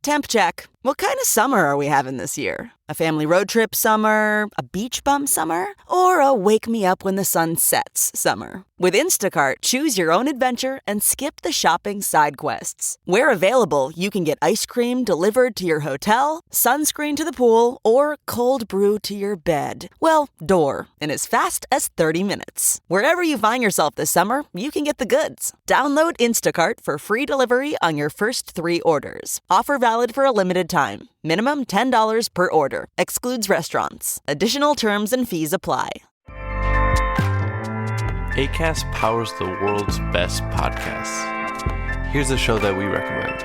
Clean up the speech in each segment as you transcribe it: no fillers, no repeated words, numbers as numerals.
Temp check. What kind of summer are we having this year? A family road trip summer? A beach bum summer? Or a wake me up when the sun sets summer? With Instacart, choose your own adventure and skip the shopping side quests. Where available, you can get ice cream delivered to your hotel, sunscreen to the pool, or cold brew to your bed. Well, door, in as fast as 30 minutes. Wherever you find yourself this summer, you can get the goods. Download Instacart for free delivery on your first 3 orders. Offer valid for a limited time. Minimum $10 per order. Excludes restaurants. Additional terms and fees apply. Acast powers the world's best podcasts. Here's a show that we recommend.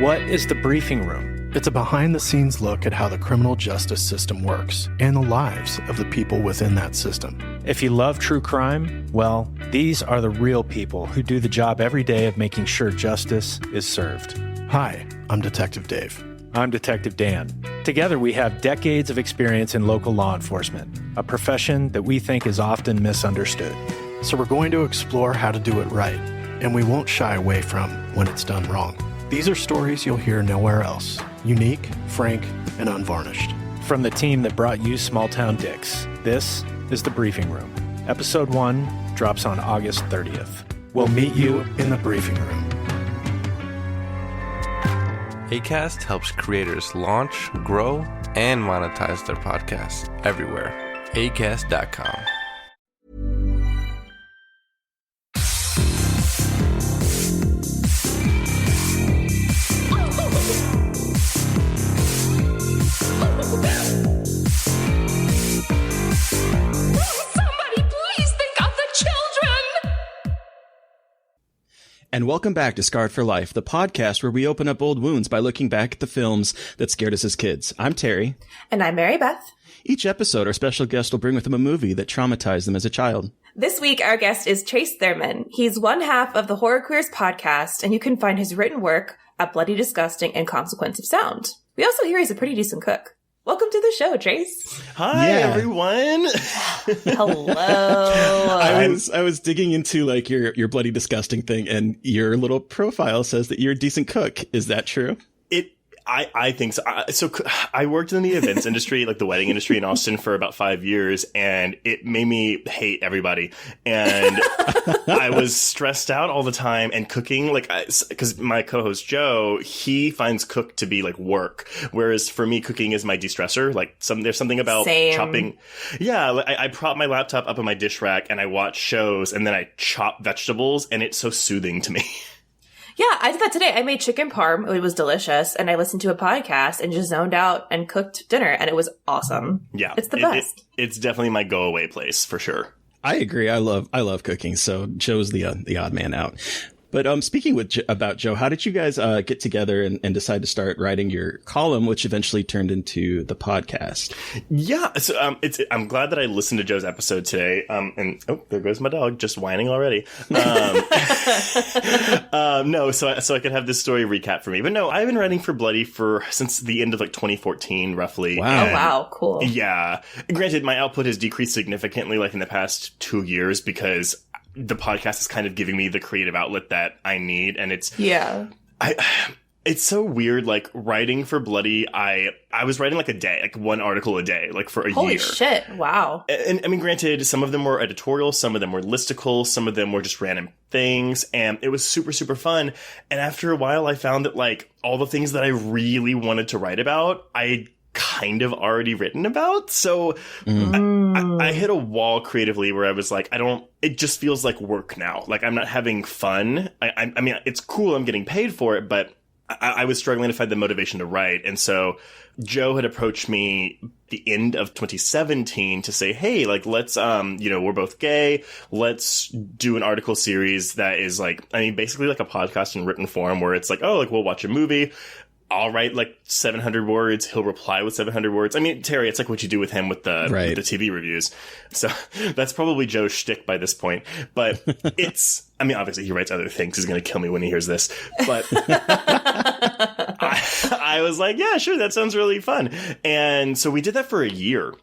What is The Briefing Room? It's a behind-the-scenes look at how the criminal justice system works and the lives of the people within that system. If you love true crime, well, these are the real people who do the job every day of making sure justice is served. Hi, I'm Detective Dave. I'm Detective Dan. Together, we have decades of experience in local law enforcement, a profession that we think is often misunderstood. So we're going to explore how to do it right, and we won't shy away from when it's done wrong. These are stories you'll hear nowhere else. Unique, frank, and unvarnished. From the team that brought you Small Town Dicks, this is The Briefing Room. Episode 1 drops on August 30th. We'll meet you in the briefing room. Acast helps creators launch, grow, and monetize their podcasts everywhere. Acast.com. And welcome back to Scarred for Life, the podcast where we open up old wounds by looking back at the films that scared us as kids. I'm Terry. And I'm Mary Beth. Each episode, our special guest will bring with them a movie that traumatized them as a child. This week, our guest is Chase Thurman. He's one half of the Horror Queers podcast, and you can find his written work at Bloody Disgusting and Consequence of Sound. We also hear he's a pretty decent cook. Welcome to the show, Trace. Hi, everyone. Hello. I was digging into like your Bloody Disgusting thing, and your little profile says that you're a decent cook. Is that true? I think so. I worked in the events industry, like the wedding industry in Austin for about 5 years, and it made me hate everybody. And I was stressed out all the time, and cooking, like, because my co-host Joe, he finds cook to be like work. Whereas for me, cooking is my de-stressor. Like there's something about chopping. Yeah. I prop my laptop up on my dish rack and I watch shows and then I chop vegetables, and it's so soothing to me. Yeah, I did that today. I made chicken parm. It was delicious. And I listened to a podcast and just zoned out and cooked dinner. And it was awesome. Yeah. It's the best. It's definitely my go-away place for sure. I agree. I love cooking. So Joe's the odd man out. But speaking about Joe, how did you guys get together and decide to start writing your column, which eventually turned into the podcast? Yeah, so I'm glad that I listened to Joe's episode today. And there goes my dog, just whining already. No, so I could have this story recap for me. But no, I've been writing for Bloody since the end of like 2014, roughly. Wow, wow, cool. Yeah, granted, my output has decreased significantly, like in the past 2 years, because the podcast is kind of giving me the creative outlet that I need. And it's so weird, like writing for Bloody. I was writing like a day, like one article a day, like for a year. Holy shit. Wow. And I mean, granted, some of them were editorial, some of them were listicle, some of them were just random things. And it was super, super fun. And after a while, I found that like all the things that I really wanted to write about, I kind of already written about. So I hit a wall creatively where I was like, it just feels like work now. Like I'm not having fun. I mean, it's cool. I'm getting paid for it, but I was struggling to find the motivation to write. And so Joe had approached me the end of 2017 to say, hey, like, let's, we're both gay. Let's do an article series that is like, I mean, basically like a podcast in written form where it's like, oh, like we'll watch a movie. I'll write like 700 words. He'll reply with 700 words. I mean, Terry, it's like what you do with him with the TV reviews. So that's probably Joe's shtick by this point. But I mean, obviously he writes other things. He's going to kill me when he hears this. But I was like, yeah, sure. That sounds really fun. And so we did that for a year.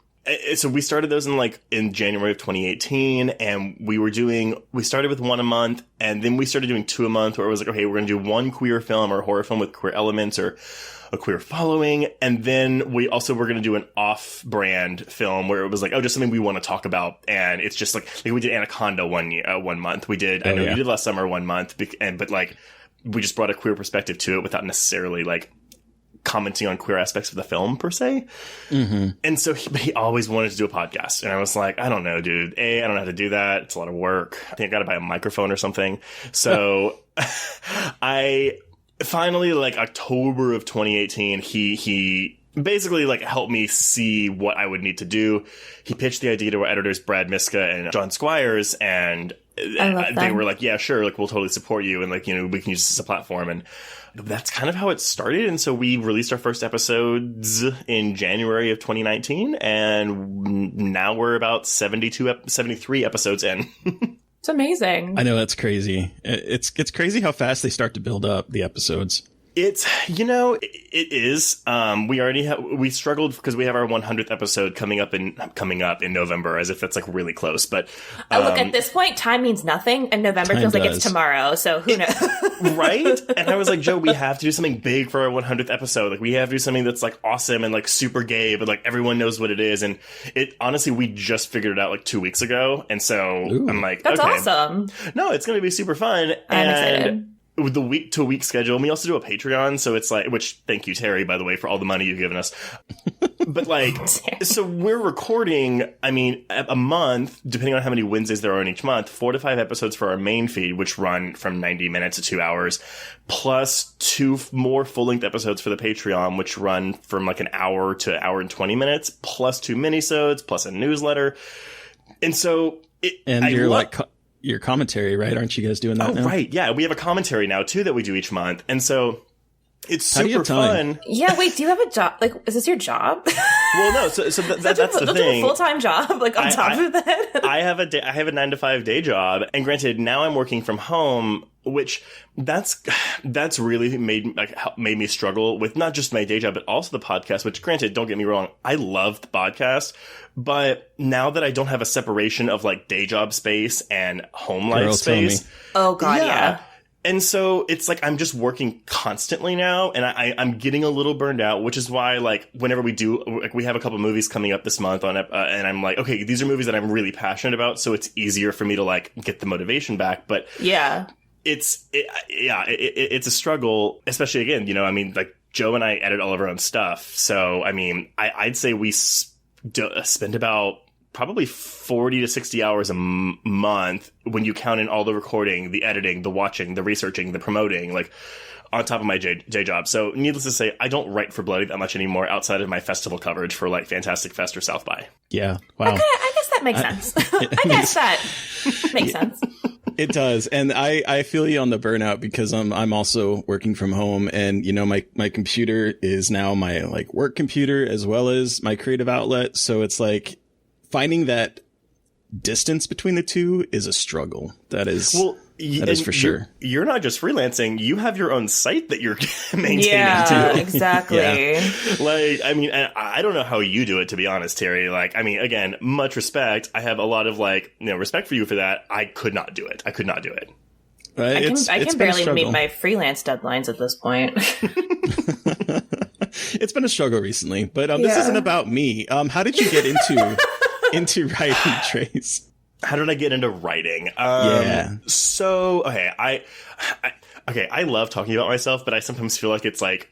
So we started those in January of 2018, and we started with one a month, and then we started doing two a month, where it was like, okay, we're going to do one queer film or horror film with queer elements or a queer following. And then we also were going to do an off-brand film where it was like, oh, just something we want to talk about. And it's just like we did Anaconda one month. We did, I know you did Last Summer one month, but like we just brought a queer perspective to it without necessarily like commenting on queer aspects of the film per se. Mm-hmm. And so he always wanted to do a podcast. And I was like, I don't know, dude. I don't know how to do that. It's a lot of work. I think I got to buy a microphone or something. So I finally, like October of 2018, he basically like helped me see what I would need to do. He pitched the idea to our editors, Brad Miska and John Squires, and they were like, yeah, sure. Like, we'll totally support you. And like, you know, we can use this as a platform. And that's kind of how it started. And so we released our first episodes in January of 2019. And now we're about 73 episodes in. It's amazing. I know, that's crazy. It's crazy how fast they start to build up the episodes. It's, you know, it is. We struggled because we have our 100th episode coming up in November, as if that's like really close. But look, at this point, time means nothing, and November feels like it's tomorrow. So who knows? Right? And I was like, Joe, we have to do something big for our 100th episode. Like, we have to do something that's like awesome and like super gay, but like everyone knows what it is. And it honestly, we just figured it out like 2 weeks ago, and so I'm like, that's okay, awesome. No, it's going to be super fun. I'm excited. With the week to week schedule, and we also do a Patreon, so it's like, which thank you, Terry, by the way, for all the money you've given us. But like, so we're recording, I mean, a month, depending on how many Wednesdays there are in each month, 4 to 5 episodes for our main feed, which run from 90 minutes to 2 hours, plus 2 more full length episodes for the Patreon, which run from like an hour to an hour and 20 minutes, plus 2 minisodes, plus a newsletter. And so your commentary, right? Aren't you guys doing that now? Right. Yeah. We have a commentary now too that we do each month. And so it's super fun. Yeah. Wait, do you have a job? Like, is this your job? Well, no. So that's the thing. A full-time job, like on top of that. I have a 9 to 5 day job. And granted, now I'm working from home, which that's really made me struggle with not just my day job, but also the podcast, which granted, don't get me wrong, I love the podcast. But now that I don't have a separation of like day job space and home life space. Oh God, yeah. And so it's like I'm just working constantly now, and I'm getting a little burned out, which is why like whenever we do, like we have a couple movies coming up this month on, and I'm like, okay, these are movies that I'm really passionate about, so it's easier for me to like get the motivation back. But yeah, it's a struggle, especially again, you know, I mean, like Joe and I edit all of our own stuff, so I mean, I'd say we spend about probably 40 to 60 hours a month when you count in all the recording, the editing, the watching, the researching, the promoting, like on top of my day job. So needless to say, I don't write for Bloody that much anymore outside of my festival coverage for like Fantastic Fest or South by. Yeah. Wow. I guess that makes sense. I guess that makes sense. It does. And I feel you on the burnout because I'm also working from home, and you know, my computer is now my like work computer as well as my creative outlet. So it's like finding that distance between the two is a struggle. That is for sure. You're not just freelancing. You have your own site that you're maintaining too. Exactly. Yeah. Like, I mean, I don't know how you do it, to be honest, Terry. Like, I mean, again, much respect. I have a lot of like, you know, respect for you for that. I could not do it. I can barely meet my freelance deadlines at this point. It's been a struggle recently, but this isn't about me. How did you get into writing, Trace? How did I get into writing? So, okay, I love talking about myself, but I sometimes feel like it's like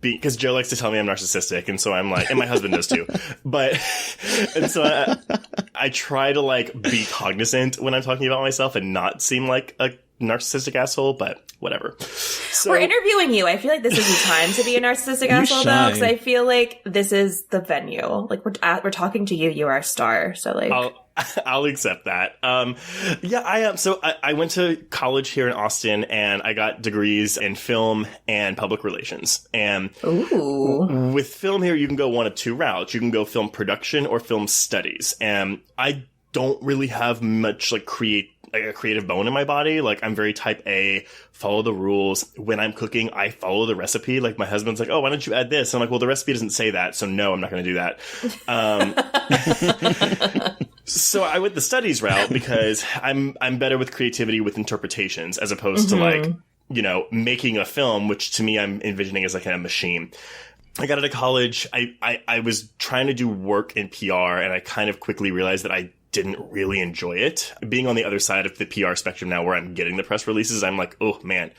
because Joe likes to tell me I'm narcissistic, and so I'm like, and my husband does too. And so I try to like be cognizant when I'm talking about myself and not seem like a narcissistic asshole, but whatever. So, we're interviewing you. I feel like this is the time to be a narcissistic asshole, though, because I feel like this is the venue. Like we're talking to you. You are a star. So like, I'll accept that. I am. So I went to college here in Austin, and I got degrees in film and public relations. And with film here, you can go one of 2 routes. You can go film production or film studies. And I don't really have much like like a creative bone in my body. Like I'm very type A, follow the rules. When I'm cooking, I follow the recipe. Like my husband's like, oh, why don't you add this? I'm like, well, the recipe doesn't say that. So no, I'm not going to do that. So I went the studies route because I'm better with creativity with interpretations as opposed to like, you know, making a film, which to me I'm envisioning as like a machine. I got out of college. I was trying to do work in PR, and I kind of quickly realized that I didn't really enjoy it. Being on the other side of the PR spectrum now where I'm getting the press releases, I'm like, oh man,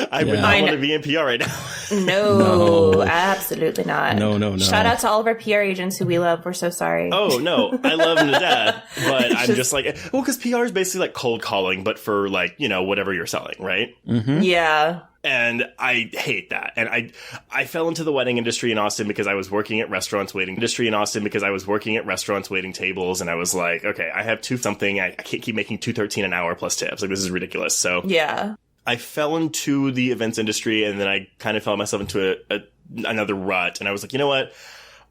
I would not want to be in PR right now. No, absolutely not. No. Shout out to all of our PR agents who we love. We're so sorry. Oh, no. I love them to death. But I'm just like, well, because PR is basically like cold calling, but for like, you know, whatever you're selling, right? Mm-hmm. Yeah. And I hate that. And I fell into the wedding industry in Austin because I was working at restaurants waiting tables. And I was like, okay, I have $2 I can't keep making $2.13 an hour plus tips. Like, this is ridiculous. So yeah, I fell into the events industry, and then I kind of fell myself into another rut. And I was like, you know what?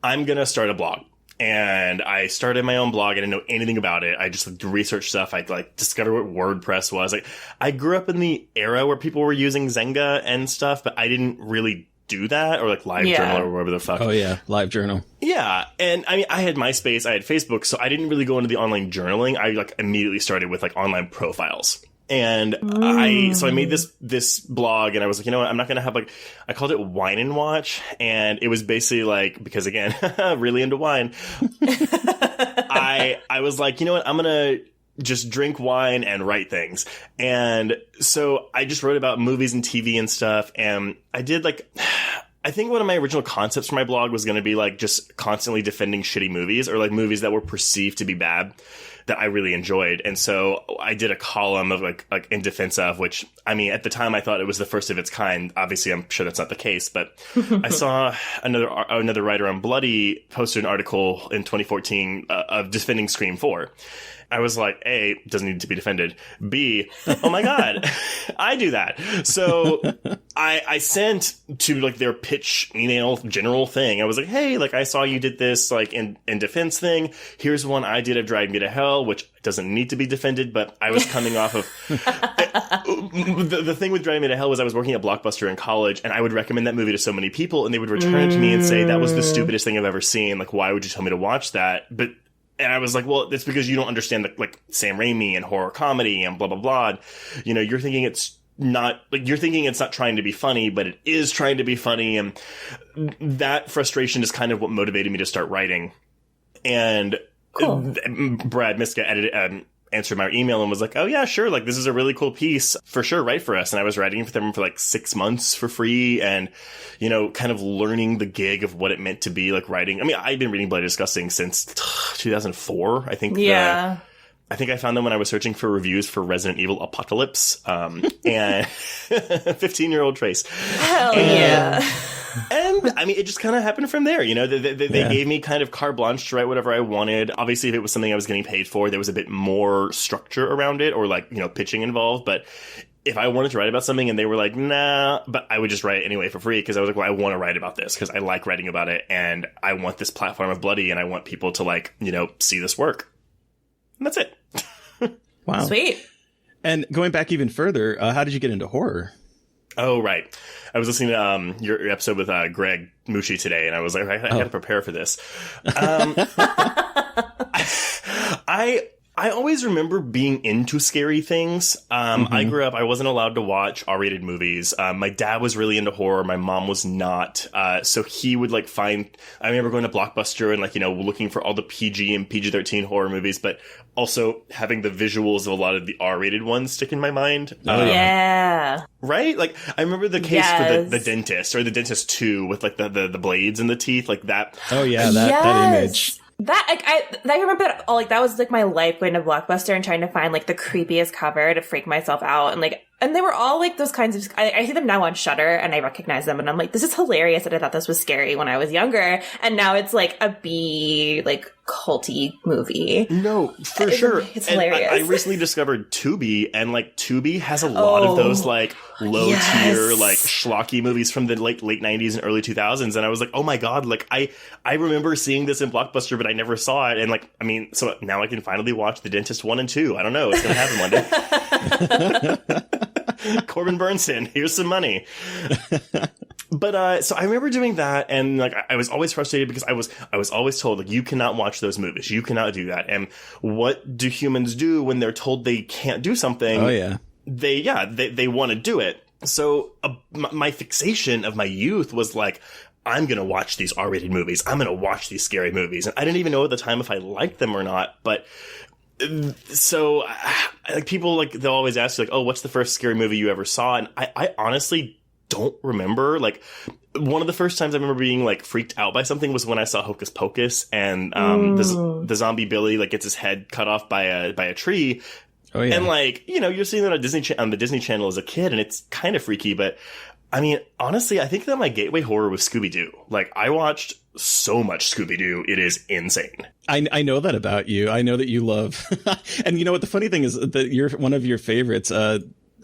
I'm going to start a blog. And I started my own blog. I didn't know anything about it. I just like research stuff. I'd like discover what WordPress was. Like, I grew up in the era where people were using Zynga and stuff, but I didn't really do that, or like LiveJournal or whatever the fuck. Oh yeah, LiveJournal. Yeah, and I mean, I had MySpace, I had Facebook, so I didn't really go into the online journaling. I like immediately started with like online profiles. And I made this blog, and I was like, you know what, I'm not going to have like, I called it Wine and Watch. And it was basically like, because again, really into wine. I was like, you know what, I'm going to just drink wine and write things. And so I just wrote about movies and TV and stuff. And I did like, I think one of my original concepts for my blog was going to be like just constantly defending shitty movies, or like movies that were perceived to be bad that I really enjoyed. And so I did a column of like in defense of, which, I mean, at the time I thought it was the first of its kind. Obviously, I'm sure that's not the case, but I saw another writer on Bloody posted an article in 2014 of defending Scream 4. I was like, A, doesn't need to be defended. B, oh my God, I do that. So I sent to like their pitch email general thing. I was like, hey, like I saw you did this like in defense thing. Here's one I did of Drag Me to Hell, which doesn't need to be defended, but I was coming off of the thing with Drag Me to Hell was I was working at Blockbuster in college, and I would recommend that movie to so many people, and they would return it to me and say, that was the stupidest thing I've ever seen. Like, why would you tell me to watch that? And I was like, well, it's because you don't understand like Sam Raimi and horror comedy and blah, blah, blah. You know, you're thinking it's not trying to be funny, but it is trying to be funny. And that frustration is kind of what motivated me to start writing. And Brad Miska answered my email and was like, oh yeah, sure. Like, this is a really cool piece for sure. Write for us. And I was writing for them for like 6 months for free, and, you know, kind of learning the gig of what it meant to be like writing. I mean, I've been reading Bloody Disgusting since 2004. I think. Yeah. I think I found them when I was searching for reviews for Resident Evil Apocalypse, and 15-year-old Trace. Hell yeah. And I mean, it just kind of happened from there. You know, they gave me kind of carte blanche to write whatever I wanted. Obviously, if it was something I was getting paid for, there was a bit more structure around it, or like, you know, pitching involved. But if I wanted to write about something and they were like, nah, but I would just write it anyway for free, because I was like, well, I want to write about this because I like writing about it, and I want this platform of Bloody, and I want people to like, you know, see this work. And that's it. Wow. Sweet. And going back even further, how did you get into horror? Oh, right. I was listening to your episode with Greg Mucci today, and I was like, I got to prepare for this. I always remember being into scary things. I grew up, I wasn't allowed to watch R-rated movies. My dad was really into horror. My mom was not. So he would like I remember going to Blockbuster and like, you know, looking for all the PG and PG-13 horror movies, but also having the visuals of a lot of the R-rated ones stick in my mind. Yeah. Right? Like, I remember the case for the Dentist, or the Dentist 2 with like the blades in the teeth, like that. Oh yeah, that image. That, like, I remember that, like, that was, like, my life going to Blockbuster and trying to find, like, the creepiest cover to freak myself out. And, like, and they were all, like, those kinds of, I see them now on Shudder, and I recognize them, and I'm like, this is hilarious that I thought this was scary when I was younger. And now it's, like, a B, like, culty movie. No, for sure. It's And hilarious. I recently discovered Tubi, and like Tubi has a lot of those like low tier like schlocky movies from the late 90s and early 2000s, and I was like, oh my god, like I remember seeing this in Blockbuster, but I never saw it, and like I mean, so now I can finally watch The Dentist 1 and 2. I don't know, it's gonna happen one day. Corbin Bernsen, here's some money. But so I remember doing that, and like I was always frustrated because I was always told, like, you cannot watch those movies, you cannot do that. And what do humans do when they're told they can't do something? Oh yeah, they want to do it. So my fixation of my youth was like, I'm gonna watch these R-rated movies, I'm gonna watch these scary movies, and I didn't even know at the time if I liked them or not, but. So, like, people, like, they'll always ask you, like, oh, what's the first scary movie you ever saw? And I honestly don't remember. Like, one of the first times I remember being, like, freaked out by something was when I saw Hocus Pocus, and the zombie Billy, like, gets his head cut off by a tree. Oh yeah. And, like, you know, you're seeing that on the Disney Channel as a kid, and it's kind of freaky, but I mean, honestly, I think that my gateway horror was Scooby-Doo. Like, I watched so much Scooby-Doo, it is insane. I know that about you. I know that you love, and you know what? The funny thing is that you're one of your favorites.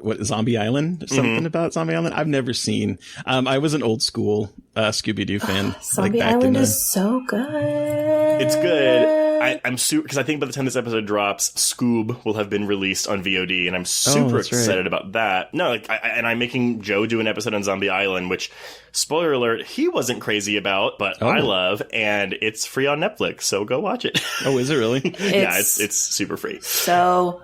What, Zombie Island? Something about Zombie Island? I've never seen. I was an old school Scooby-Doo fan. Zombie like back Island in is so good. It's good. I'm super, because I think by the time this episode drops, Scoob will have been released on VOD, and I'm super excited about that. No, like, I'm making Joe do an episode on Zombie Island, which, spoiler alert, he wasn't crazy about, but I love, and it's free on Netflix, so go watch it. Oh, is it really? Yeah, it's super free. So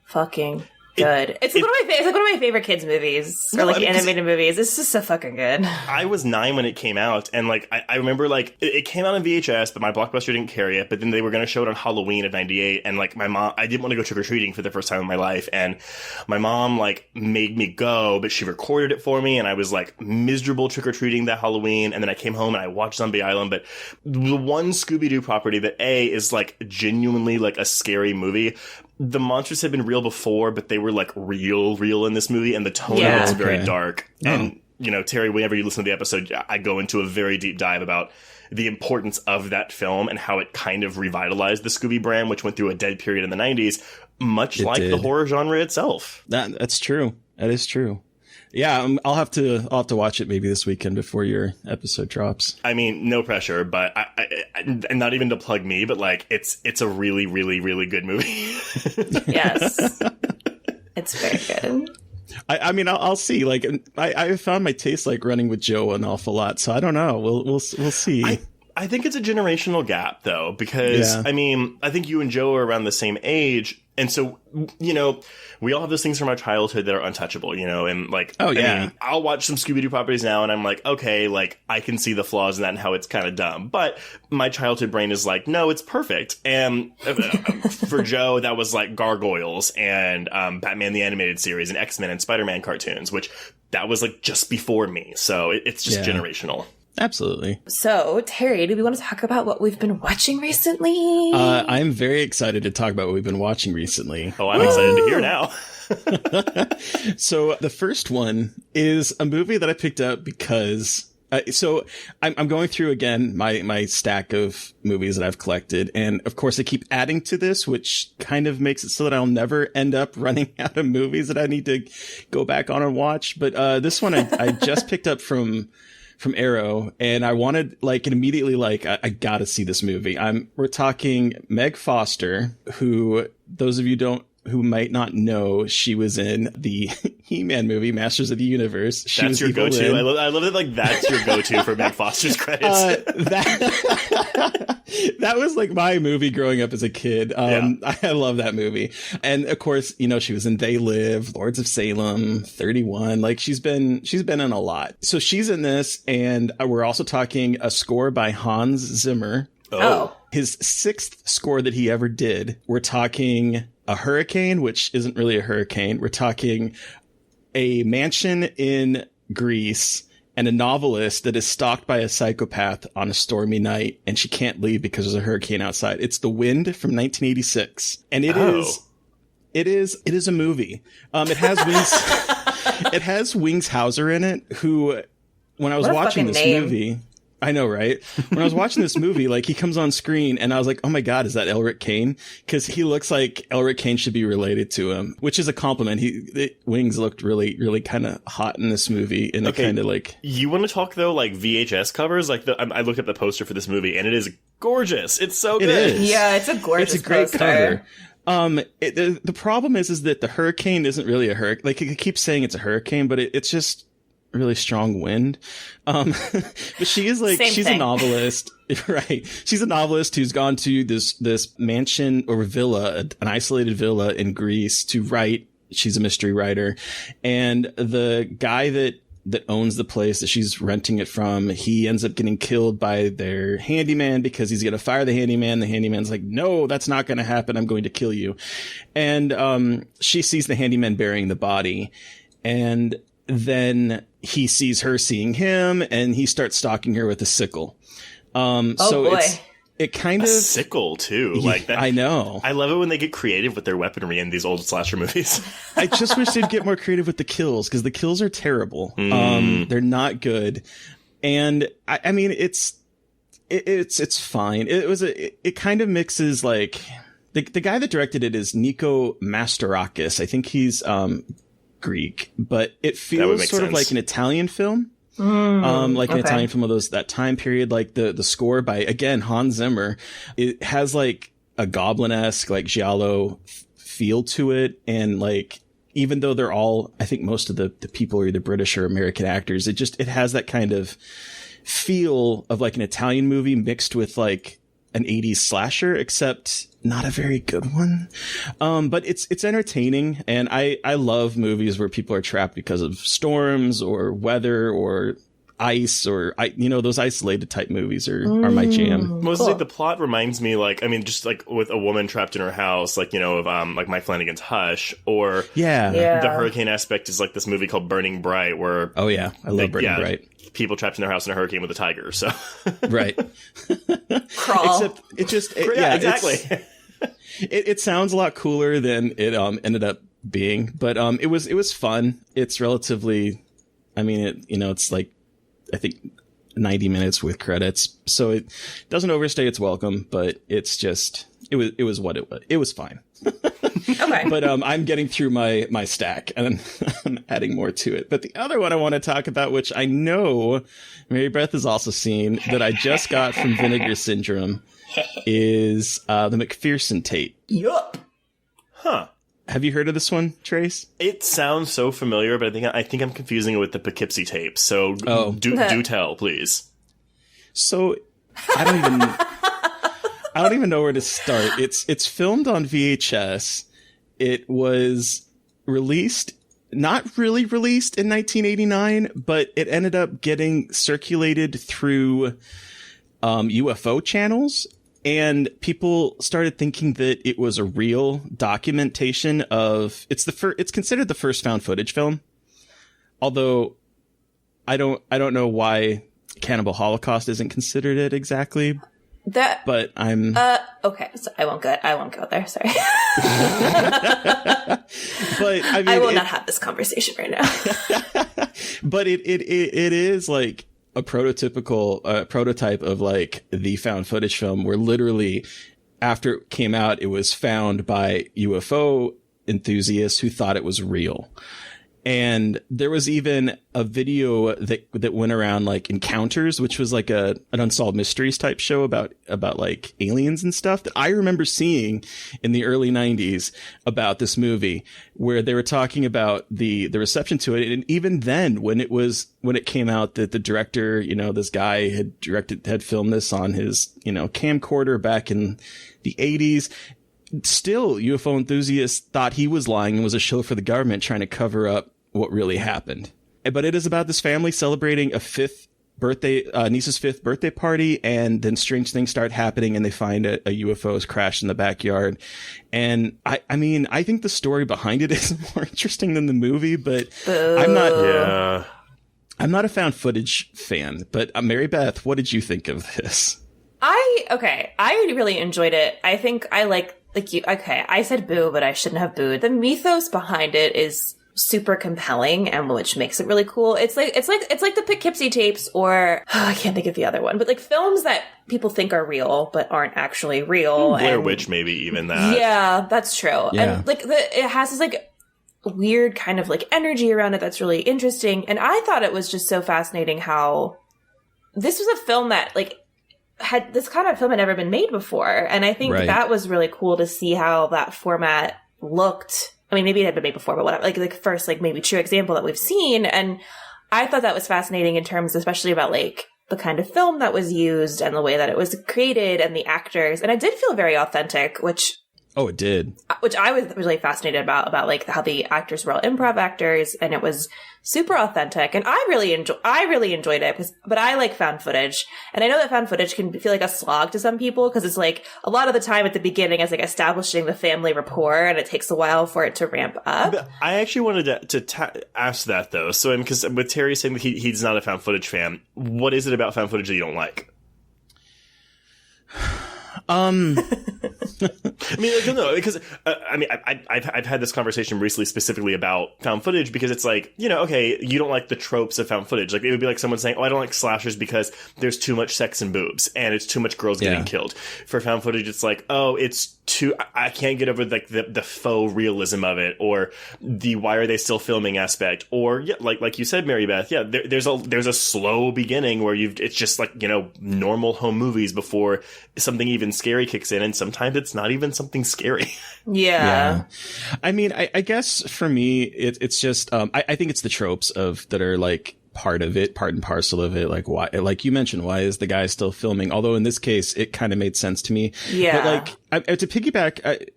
fucking good. It's like one of my favorite kids movies, or like animated movies. It's just so fucking good. I was 9 when it came out, and like I remember like it came out on VHS, but my Blockbuster didn't carry it. But then they were going to show it on Halloween of '98, and like my mom, I didn't want to go trick or treating for the first time in my life, and my mom like made me go, but she recorded it for me, and I was like miserable trick or treating that Halloween. And then I came home and I watched Zombie Island. But the one Scooby-Doo property that is like genuinely like a scary movie. The monsters had been real before, but they were like real in this movie, and the tone of it is very dark. And, you know, Terry, whenever you listen to the episode, I go into a very deep dive about the importance of that film and how it kind of revitalized the Scooby brand, which went through a dead period in the 90s, much like the horror genre itself. That's true. That is true. Yeah, I'll have to watch it maybe this weekend before your episode drops. I mean, no pressure, but and not even to plug me, but like it's a really, really, really good movie. Yes, it's very good. I mean, I'll see. Like, I found my taste like running with Joe an awful lot, so I don't know. We'll see. I think it's a generational gap, though, because, I mean, I think you and Joe are around the same age. And so, you know, we all have those things from our childhood that are untouchable, you know, and like, I mean, I'll watch some Scooby-Doo properties now and I'm like, okay, like I can see the flaws in that and how it's kind of dumb. But my childhood brain is like, no, it's perfect. And for Joe, that was like Gargoyles and Batman the Animated Series and X-Men and Spider-Man cartoons, which that was like just before me. So it's just generational. Absolutely. So, Terry, do we want to talk about what we've been watching recently? I'm very excited to talk about what we've been watching recently. Oh, I'm excited to hear now. So, the first one is a movie that I picked up because... so I'm going through again my stack of movies that I've collected, and of course I keep adding to this, which kind of makes it so that I'll never end up running out of movies that I need to go back on and watch. But this one I just picked up from Arrow, and I wanted like immediately like I gotta see this movie. We're talking Meg Foster, who those of you who might not know, she was in the He-Man movie, Masters of the Universe. That's your go-to. I love it. Like that's your go-to for Meg Foster's credits. That was like my movie growing up as a kid. I love that movie. And of course, you know, she was in They Live, Lords of Salem, 31. Like she's been in a lot. So she's in this, and we're also talking a score by Hans Zimmer. Oh. His 6th score that he ever did. We're talking a hurricane, which isn't really a hurricane. We're talking a mansion in Greece and a novelist that is stalked by a psychopath on a stormy night, and she can't leave because there's a hurricane outside. It's The Wind from 1986. And it is a movie. It has Wings Hauser in it, who, when I was watching this movie, I know, right? When I was watching this movie, like he comes on screen and I was like, oh my God, is that Elric Kane? Cause he looks like Elric Kane should be related to him, which is a compliment. Wings looked really, really kind of hot in this movie. And it kind of like. You want to talk though, like VHS covers? Like I looked at the poster for this movie and it is gorgeous. It's so good. It is. Yeah, it's a gorgeous It's a great poster. cover. The problem is that the hurricane isn't really a hurricane. Like it keeps saying it's a hurricane, but it's just really strong wind. But she is like, she's a novelist, right? She's a novelist who's gone to this mansion or villa, an isolated villa in Greece to write. She's a mystery writer. And the guy that owns the place that she's renting it from, he ends up getting killed by their handyman because he's going to fire the handyman. The handyman's like, no, that's not going to happen. I'm going to kill you. And, she sees the handyman burying the body, and then he sees her seeing him, and he starts stalking her with a sickle. So boy. it kind of sickle too. Like that. I know. I love it when they get creative with their weaponry in these old slasher movies. I just wish they'd get more creative with the kills, because the kills are terrible. They're not good. And I mean, it's fine. It kind of mixes like the guy that directed it is Nico Mastorakis. I think he's, Greek, but it feels sort of like an Italian film. An Italian film of that time period, like the score by, again, Hans Zimmer. It has like a goblin-esque, like giallo feel to it. And like, even though they're all, I think most of the people are either British or American actors, it has that kind of feel of like an Italian movie mixed with like an 80s slasher, except not a very good one. But it's entertaining. And I love movies where people are trapped because of storms or weather or ice or, those isolated type movies are my jam. Mostly the plot reminds me, like, I mean, just like with a woman trapped in her house, like, of like Mike Flanagan's Hush, or the hurricane aspect is like this movie called Burning Bright, where I love Burning Bright. People trapped in their house in a hurricane with a tiger. So right. Crawl. Except it just exactly. It sounds a lot cooler than it ended up being, but it was fun. It's relatively, I mean, it's like, I think 90 minutes with credits, so it doesn't overstay its welcome, but it's just it was what it was. It was fine. Okay. But I'm getting through my stack and I'm adding more to it. But the other one I want to talk about, which I know Mary Beth has also seen, that I just got from Vinegar Syndrome, is the McPherson tape. Yup. Huh. Have you heard of this one, Trace? It sounds so familiar, but I think I'm confusing it with the Poughkeepsie tape. So do tell, please. So I don't even know where to start. It's filmed on VHS. It was not really released in 1989, but it ended up getting circulated through UFO channels. And people started thinking that it was a real documentation of it's considered the first found footage film. Although I don't know why Cannibal Holocaust isn't considered it exactly. But I'm okay, so I won't go there, sorry. But I mean, I will not have this conversation right now. But it is like a prototype of like the found footage film, where literally after it came out, it was found by UFO enthusiasts who thought it was real. And there was even a video that went around, like Encounters, which was like an Unsolved Mysteries type show about like aliens and stuff, that I remember seeing in the early 90s about this movie, where they were talking about the reception to it. And even then, when it came out that the director, this guy had filmed this on his, camcorder back in the 80s, still UFO enthusiasts thought he was lying and was a show for the government trying to cover up what really happened. But it is about this family celebrating niece's 5th birthday party, and then strange things start happening and they find a UFO has crashed in the backyard. And I mean, I think the story behind it is more interesting than the movie, but I'm not a found footage fan. But Mary Beth, what did you think of this? I really enjoyed it. I think I I said boo, but I shouldn't have booed. The mythos behind it is super compelling and which makes it really cool. It's like the Poughkeepsie tapes or I can't think of the other one, but like films that people think are real but aren't actually real. Blair Witch, maybe even that. Yeah, that's true. Yeah. And like it has this like weird kind of like energy around it that's really interesting. And I thought it was just so fascinating how this was a film that like had this kind of film had never been made before. And I think that was really cool to see how that format looked. I mean, maybe it had been made before, but whatever, like first, like maybe true example that we've seen. And I thought that was fascinating in terms, especially about like the kind of film that was used and the way that it was created and the actors. And it did feel very authentic, which it did. Which I was really fascinated about like how the actors were all improv actors and it was super authentic. And I really enjoyed it but I like found footage. And I know that found footage can feel like a slog to some people because it's like a lot of the time at the beginning is like establishing the family rapport and it takes a while for it to ramp up. But I actually wanted to ask that though. So, because with Terry saying that he's not a found footage fan, what is it about found footage that you don't like? I mean, like, no, because I mean, I've had this conversation recently specifically about found footage because it's like, you know, okay, you don't like the tropes of found footage. Like it would be like someone saying, "Oh, I don't like slashers because there's too much sex and boobs and it's too much girls getting killed." For found footage, it's like, "Oh, it's too. I can't get over like the faux realism of it, or the why are they still filming aspect, or yeah, like you said, Mary Beth, yeah, there's a slow beginning where it's just like, you know, normal home movies before something even scary kicks in, and sometimes it's not even something scary." Yeah. I mean, I guess for me, it's just I think it's the tropes that are like part of it, part and parcel of it. Like why, like you mentioned, why is the guy still filming? Although in this case, it kind of made sense to me. Yeah. But like to piggyback,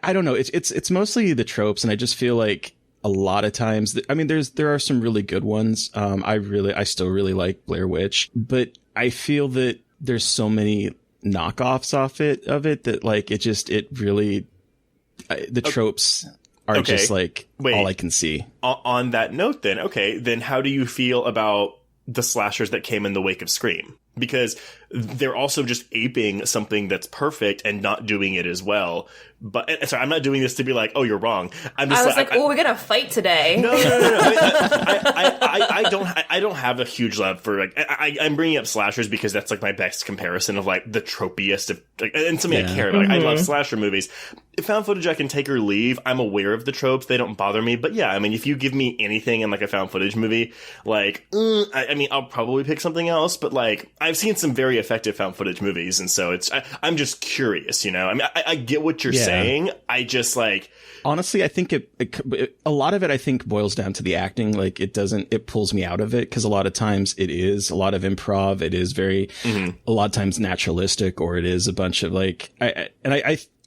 I don't know. It's mostly the tropes, and I just feel like a lot of times, I mean, there are some really good ones. I still really like Blair Witch, but I feel that there's so many knockoffs of it that like it really the tropes are just like all I can see. On that note, then how do you feel about the slashers that came in the wake of Scream? Because they're also just aping something that's perfect and not doing it as well. But sorry, I'm not doing this to be like, "Oh, you're wrong." I'm just we're gonna fight today. No. I don't have a huge love for like. I'm bringing up slashers because that's like my best comparison of like the tropiest of, like, and something I care about. Like, I love slasher movies. Found footage I can take or leave. I'm aware of the tropes; they don't bother me. But yeah, I mean, if you give me anything in like a found footage movie, like, I mean, I'll probably pick something else. But like, I've seen some very effective found footage movies, and so I'm just curious, you know. I mean, I get what you're saying. I just like, honestly, I think a lot of it, I think, boils down to the acting. Like it pulls me out of it because a lot of times it is a lot of improv. It is very, a lot of times naturalistic, or it is a bunch of like,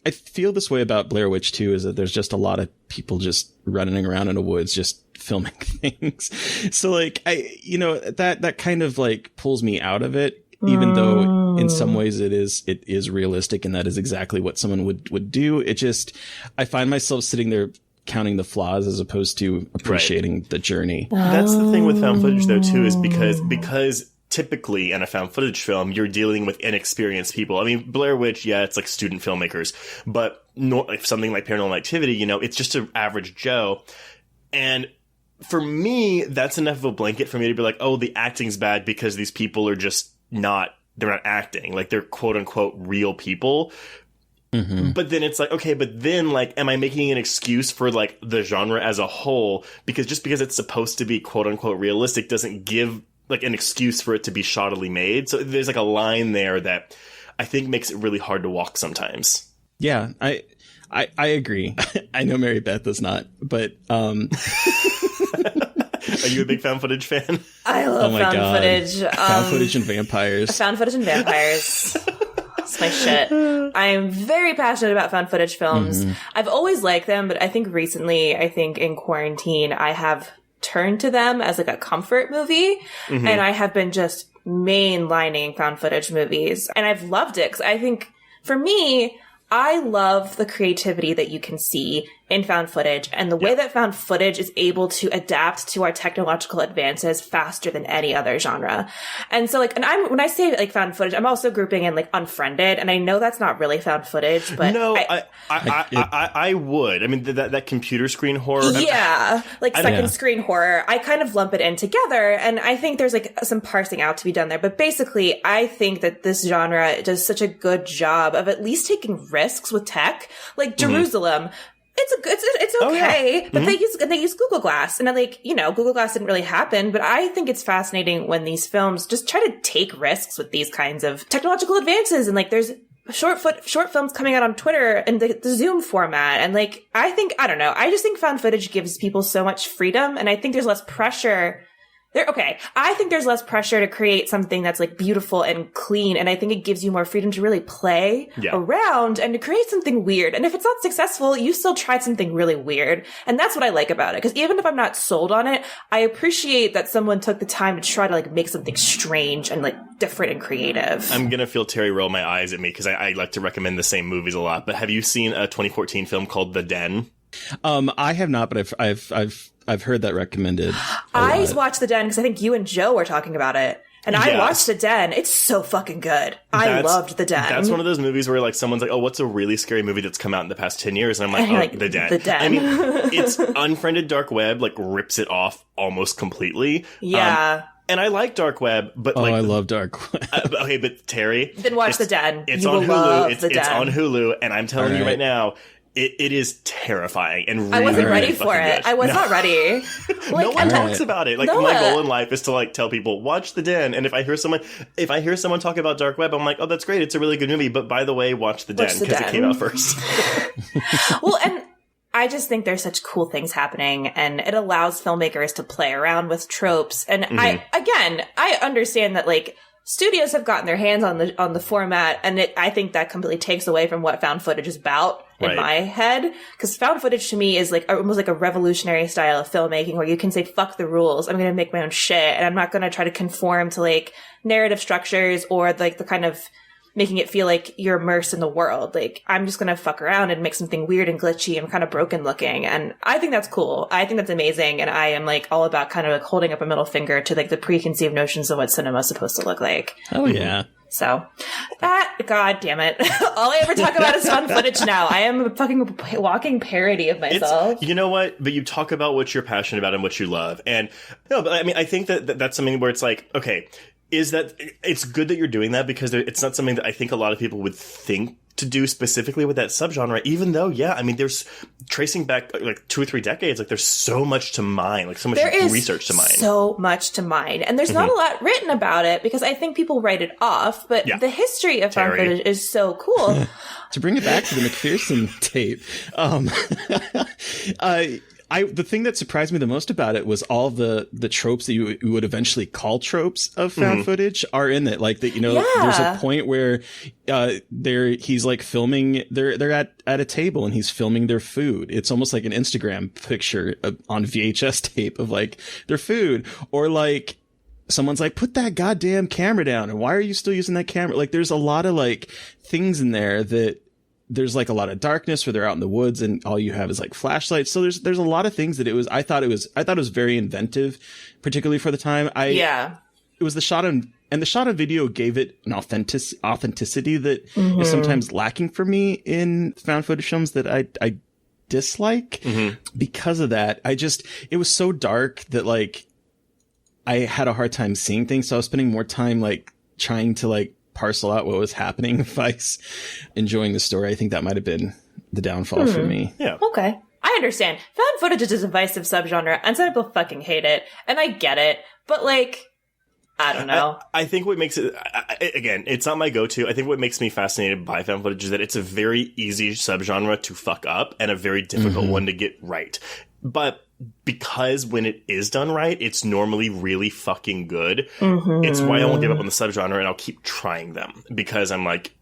I feel this way about Blair Witch too, is that there's just a lot of people just running around in the woods, just filming things. So like, that kind of like pulls me out of it, even though in some ways it is realistic, and that is exactly what someone would do. I find myself sitting there counting the flaws as opposed to appreciating the journey. That's the thing with found footage though too, is because typically in a found footage film, you're dealing with inexperienced people. I mean, Blair Witch, yeah, it's like student filmmakers, but like something like Paranormal Activity, you know, it's just an average Joe. And for me, that's enough of a blanket for me to be like, oh, the acting's bad because these people are just they're not acting. Like, they're quote unquote real people. Mm-hmm. But then it's like, okay, but then like, am I making an excuse for like the genre as a whole? Because just because it's supposed to be quote unquote realistic doesn't give like an excuse for it to be shoddily made. So there's like a line there that I think makes it really hard to walk sometimes. Yeah, I agree. I know Mary Beth is not, but Are you a big found footage fan? I love found footage. Found footage and vampires. Found footage and vampires. That's my shit. I am very passionate about found footage films. Mm-hmm. I've always liked them, but I think recently, in quarantine, I have turned to them as like a comfort movie. Mm-hmm. And I have been just mainlining found footage movies. And I've loved it because I think, for me, I love the creativity that you can see in found footage and the way that found footage is able to adapt to our technological advances faster than any other genre. And so like, and when I say like found footage, I'm also grouping in like Unfriended, and I know that's not really found footage, but no, I would. I mean, that computer screen horror. Yeah, like second screen horror. I kind of lump it in together, and I think there's like some parsing out to be done there. But basically, I think that this genre does such a good job of at least taking risks with tech, like Jerusalem. It's okay, but they use Google Glass, and like, you know, Google Glass didn't really happen, but I think it's fascinating when these films just try to take risks with these kinds of technological advances, and like there's short films coming out on Twitter and the Zoom format, and like I don't know, I just think found footage gives people so much freedom, and I think there's less pressure. I think there's less pressure to create something that's like beautiful and clean. And I think it gives you more freedom to really play around and to create something weird. And if it's not successful, you still tried something really weird. And that's what I like about it. Because even if I'm not sold on it, I appreciate that someone took the time to try to like make something strange and like different and creative. I'm going to feel Terry roll my eyes at me because I like to recommend the same movies a lot. But have you seen a 2014 film called The Den? I have not, but I've heard that recommended. I watched The Den because I think you and Joe were talking about it. And I watched The Den. It's so fucking good. I loved The Den. That's one of those movies where like someo's like, oh, what's a really scary movie that's come out in the past 10 years? And I'm like, The Den. The Den. I mean, it's Unfriended Dark Web, like rips it off almost completely. Yeah. And I like Dark Web, but like... I love Dark Web. Okay, but Terry... Then watch The Den. It's on Hulu. It's on Hulu, and I'm telling you right now... It is terrifying and really, I wasn't really ready for it. good. I was not ready. Like, no one talks about it. Like my goal in life is to like tell people watch The Den. And if I hear someone talk about Dark Web, I'm like, oh, that's great. It's a really good movie. But by the way, watch The Den because it came out first. Well, and I just think there's such cool things happening, and it allows filmmakers to play around with tropes. And I understand that like studios have gotten their hands on the format, and I think that completely takes away from what found footage is about. In my head, because found footage to me is like almost like a revolutionary style of filmmaking where you can say, fuck the rules, I'm going to make my own shit, and I'm not going to try to conform to like narrative structures or like the kind of making it feel like you're immersed in the world. Like, I'm just going to fuck around and make something weird and glitchy and kind of broken looking. And I think that's cool. I think that's amazing. And I am like all about kind of like holding up a middle finger to like the preconceived notions of what cinema is supposed to look like. Oh yeah. So, God damn it. All I ever talk about is found footage now. I am a fucking walking parody of myself. You know what? But you talk about what you're passionate about and what you love. And no, but I mean, I think that's something where it's like, okay, is that it's good that you're doing that because it's not something that I think a lot of people would think to do specifically with that subgenre, even though, I mean, there's tracing back like 2 or 3 decades, like there's so much to mine, like so much research to mine. So much to mine. And there's not a lot written about it because I think people write it off, but the history of found footage is so cool. To bring it back to the McPherson tape, the thing that surprised me the most about it was all the tropes that you would eventually call tropes of found footage are in it. Like that, there's a point where he's like filming. They're at a table and he's filming their food. It's almost like an Instagram picture on VHS tape of like their food, or like someone's like, put that goddamn camera down, and why are you still using that camera? Like, there's a lot of like things in there that. There's like a lot of darkness where they're out in the woods and all you have is like flashlights. So there's a lot of things that I thought it was very inventive, particularly for the time. It was the shot on video gave it an authenticity that is sometimes lacking for me in found footage films that I dislike. Because of that. It was so dark that like I had a hard time seeing things. So I was spending more time like trying to like parcel out what was happening vice enjoying the story. I think that might have been the downfall for me. Yeah. Okay. I understand. Found footage is a divisive subgenre, and some people fucking hate it, and I get it, but like, I don't know. I think what makes it, again, it's not my go-to. I think what makes me fascinated by found footage is that it's a very easy subgenre to fuck up and a very difficult one to get right. But because when it is done right, it's normally really fucking good. It's why I won't give up on the subgenre and I'll keep trying them, because I'm like,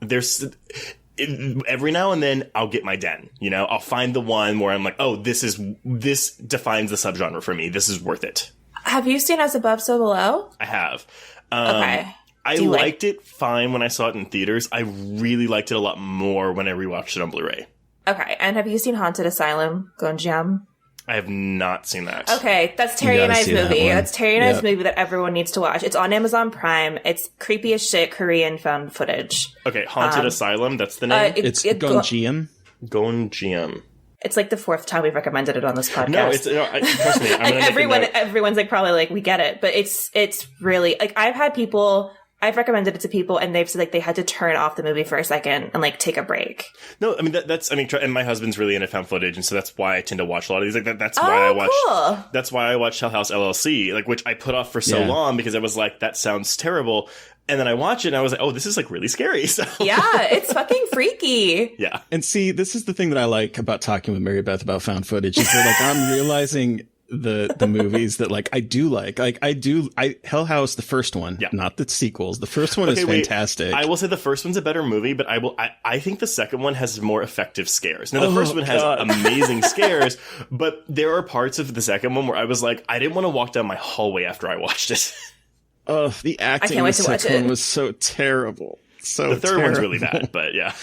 every now and then I'll get my den, I'll find the one where I'm like, oh, this defines the subgenre for me. This is worth it. Have you seen As Above, So Below? I have. Okay. I liked it fine when I saw it in theaters. I really liked it a lot more when I rewatched it on Blu-ray. Okay, and have you seen Haunted Asylum, Gonjiam? I have not seen that. Okay, that's Terry You and gotta I's see that movie. one. That's Terry and I's Yep. movie that everyone needs to watch. It's on Amazon Prime. It's creepy as shit Korean found footage. Okay, Haunted Asylum, that's the name? It's Gonjiam. Gonjiam. It's like the fourth time we've recommended it on this podcast. Trust me. I'm And gonna make a note. everyone's like probably like, we get it, but it's really like I've recommended it to people and they've said like they had to turn off the movie for a second and like take a break. No, I mean and my husband's really into found footage, and so that's why I tend to watch a lot of these. Like that's why I watch. Cool. That's why I watched Hell House LLC, like which I put off for so Yeah. long because I was like, that sounds terrible, and then I watch it and I was like, oh, this is like really scary. So Yeah, it's fucking freaky. yeah. And see, this is the thing that I like about talking with Mary Beth about found footage is that like I'm realizing the movies that like I do like Hell House, the first one, Yeah. not the sequels. The first one is Wait, fantastic. I will say the first one's a better movie, but I think the second one has more effective scares. Now the first one has amazing scares, but there are parts of the second one where I was like, I didn't want to walk down my hallway after I watched it. Oh, the acting can't in wait the to watch second it. one was so terrible. So The third one's terrible. really bad, but yeah.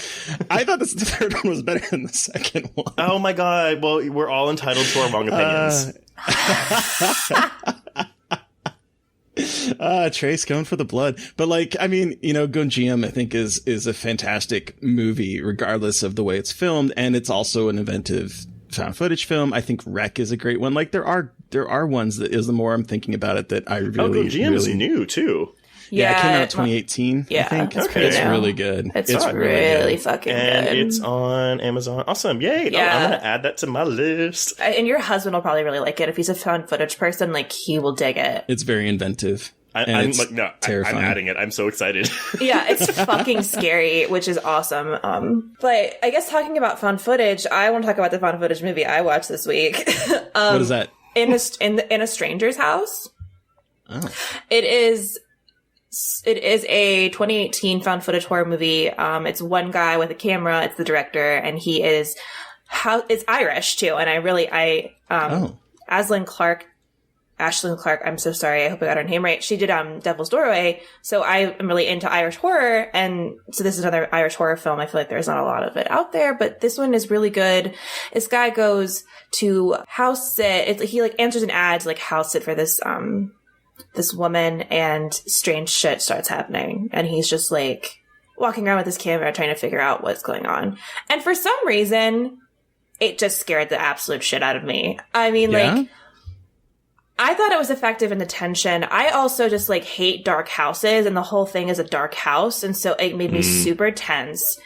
I thought the third one was better than the second one. Oh my god. Well, we're all entitled to our wrong opinions. Trace going for the blood. But like, I mean, Gonjiam, I think is a fantastic movie, regardless of the way it's filmed. And it's also an inventive found footage film. I think Wreck is a great one. Like there are ones that is the more I'm thinking about it that I really, Gonjiam's really new too. Yeah, it came out in 2018. Yeah, I think it's pretty it's new. really good. It's really really good. fucking And good. it's on Amazon. Awesome. Yay. Yeah. Oh, I'm going to add that to my list. And your husband will probably really like it. If he's a found footage person, like he will dig it. It's very inventive. And I'm it's like, no, terrifying. I'm adding it. I'm so excited. Yeah, it's fucking scary, which is awesome. But I guess talking about found footage, I want to talk about the found footage movie I watched this week. What is that? In a stranger's house. Oh. It is a 2018 found footage horror movie. It's one guy with a camera. It's the director, and it's Irish too. And Ashlyn Clark, I'm so sorry. I hope I got her name right. She did Devil's Doorway. So I am really into Irish horror. And so this is another Irish horror film. I feel like there's not a lot of it out there, but this one is really good. This guy goes to house sit. He like answers an ad to like house sit for this woman, and strange shit starts happening. And he's just like walking around with his camera trying to figure out what's going on. And for some reason, it just scared the absolute shit out of me. I mean, like, I thought it was effective in the tension. I also just like hate dark houses, and the whole thing is a dark house. And so it made me super tense.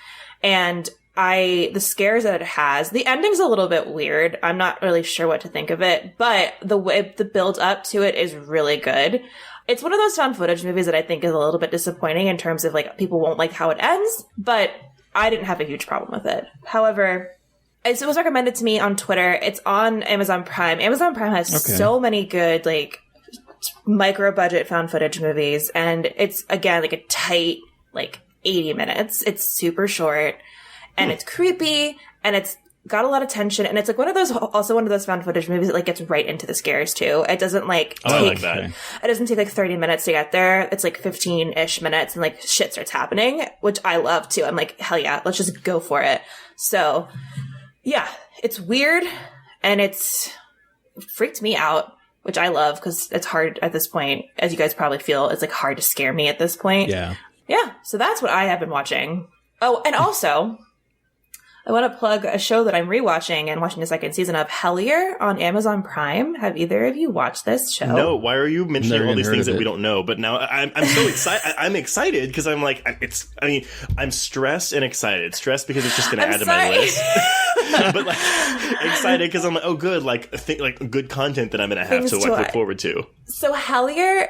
And the scares that it has, the ending's a little bit weird. I'm not really sure what to think of it, but the build up to it is really good. It's one of those found footage movies that I think is a little bit disappointing in terms of like people won't like how it ends, but I didn't have a huge problem with it. However, it was recommended to me on Twitter. It's on Amazon Prime. Amazon Prime has so many good like micro budget found footage movies, and it's again like a tight like 80 minutes. It's super short. And it's creepy, and it's got a lot of tension, and it's like one of those found footage movies that like gets right into the scares too. It doesn't like I like that. It doesn't take like 30 minutes to get there. It's like 15-ish minutes, and like shit starts happening, which I love too. I'm like, hell yeah, let's just go for it. So yeah, it's weird, and it freaked me out, which I love because it's hard at this point, as you guys probably feel. It's like hard to scare me at this point. Yeah. So that's what I have been watching. Oh, and also, I want to plug a show that I'm rewatching and watching the second season of, Hellier on Amazon Prime. Have either of you watched this show? No, why are you mentioning Never all these even things heard that of we it. don't know? But now I'm so excited. I'm excited because I'm like, I'm stressed and excited. Stressed because it's just going to add to my list. But like excited because I'm like, oh, good, like good content that I'm going to have Things to to look watch. forward to. So Hellier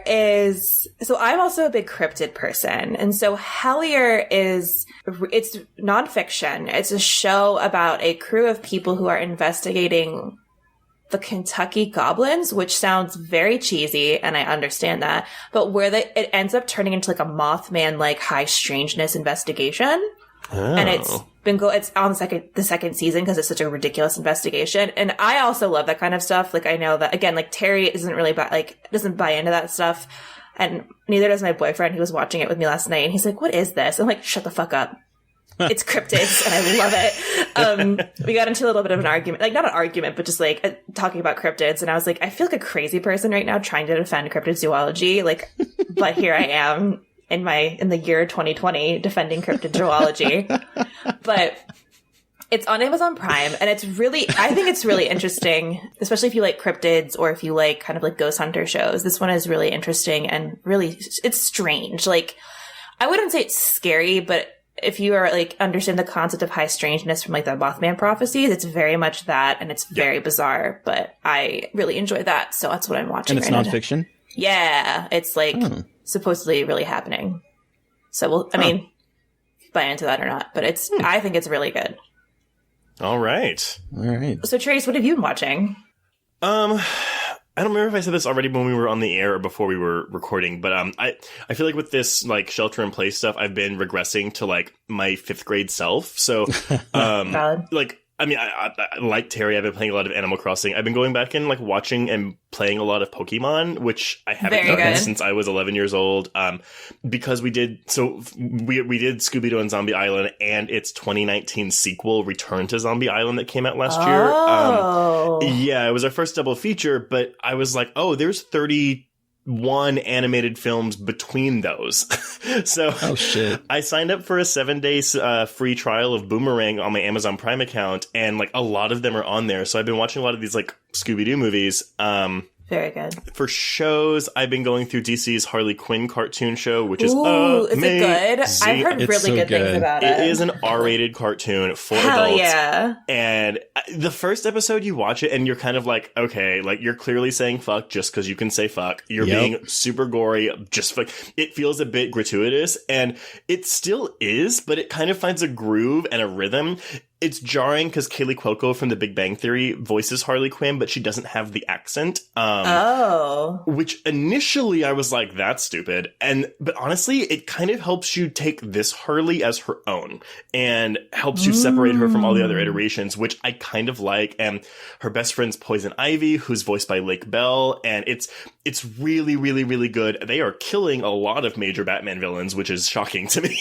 so I'm also a big cryptid person. And so Hellier it's nonfiction. It's a show about a crew of people who are investigating the Kentucky Goblins, which sounds very cheesy, and I understand that, but it ends up turning into like a Mothman, like high strangeness investigation. Oh. And it's on the second season because it's such a ridiculous investigation. And I also love that kind of stuff. Like I know that again, like Terry doesn't buy into that stuff. And neither does my boyfriend. He was watching it with me last night and he's like, what is this? I'm like, shut the fuck up. It's cryptids, and I love it. We got into a little bit of an argument, like not an argument, but just like talking about cryptids. And I was like, I feel like a crazy person right now trying to defend cryptid zoology. Like, but here I am in the year 2020 defending cryptid zoology. But it's on Amazon Prime, and I think it's really interesting, especially if you like cryptids or if you like kind of like ghost hunter shows. This one is really interesting and really, it's strange. Like, I wouldn't say it's scary, but if you are like understand the concept of high strangeness from like the Mothman prophecies, it's very much that, and it's very bizarre. But I really enjoy that, so that's what I'm watching. And it's right nonfiction. Now. Yeah, it's like supposedly really happening. So I mean, buy into that or not, but I think it's really good. All right. So Trace, what have you been watching? I don't remember if I said this already when we were on the air or before we were recording, but I feel like with this like shelter in place stuff, I've been regressing to like my 5th grade self. So like, I mean, I like Terry. I've been playing a lot of Animal Crossing. I've been going back and like watching and playing a lot of Pokemon, which I haven't done since I was 11 years old. Because we did Scooby-Doo and Zombie Island and its 2019 sequel, Return to Zombie Island, that came out last year. Yeah, it was our first double feature, but I was like, oh, there's 31 animated films between those. So shit. I signed up for a 7-day free trial of Boomerang on my Amazon Prime account, and like a lot of them are on there. So I've been watching a lot of these like Scooby-Doo movies. Very good. For shows, I've been going through DC's Harley Quinn cartoon show, which is amazing. Is it good? I've heard It's really so good things about it. It is an R-rated cartoon for Hell adults. Yeah. And the first episode, you watch it and you're kind of like, okay, like you're clearly saying fuck just because you can say fuck. You're being super gory, just like it feels a bit gratuitous, and it still is, but it kind of finds a groove and a rhythm. It's jarring because Kaylee Cuoco from The Big Bang Theory voices Harley Quinn, but she doesn't have the accent. Which initially I was like, that's stupid. But honestly, it kind of helps you take this Harley as her own and helps you separate her from all the other iterations, which I kind of like. And her best friend's Poison Ivy, who's voiced by Lake Bell. And it's really, really, really good. They are killing a lot of major Batman villains, which is shocking to me.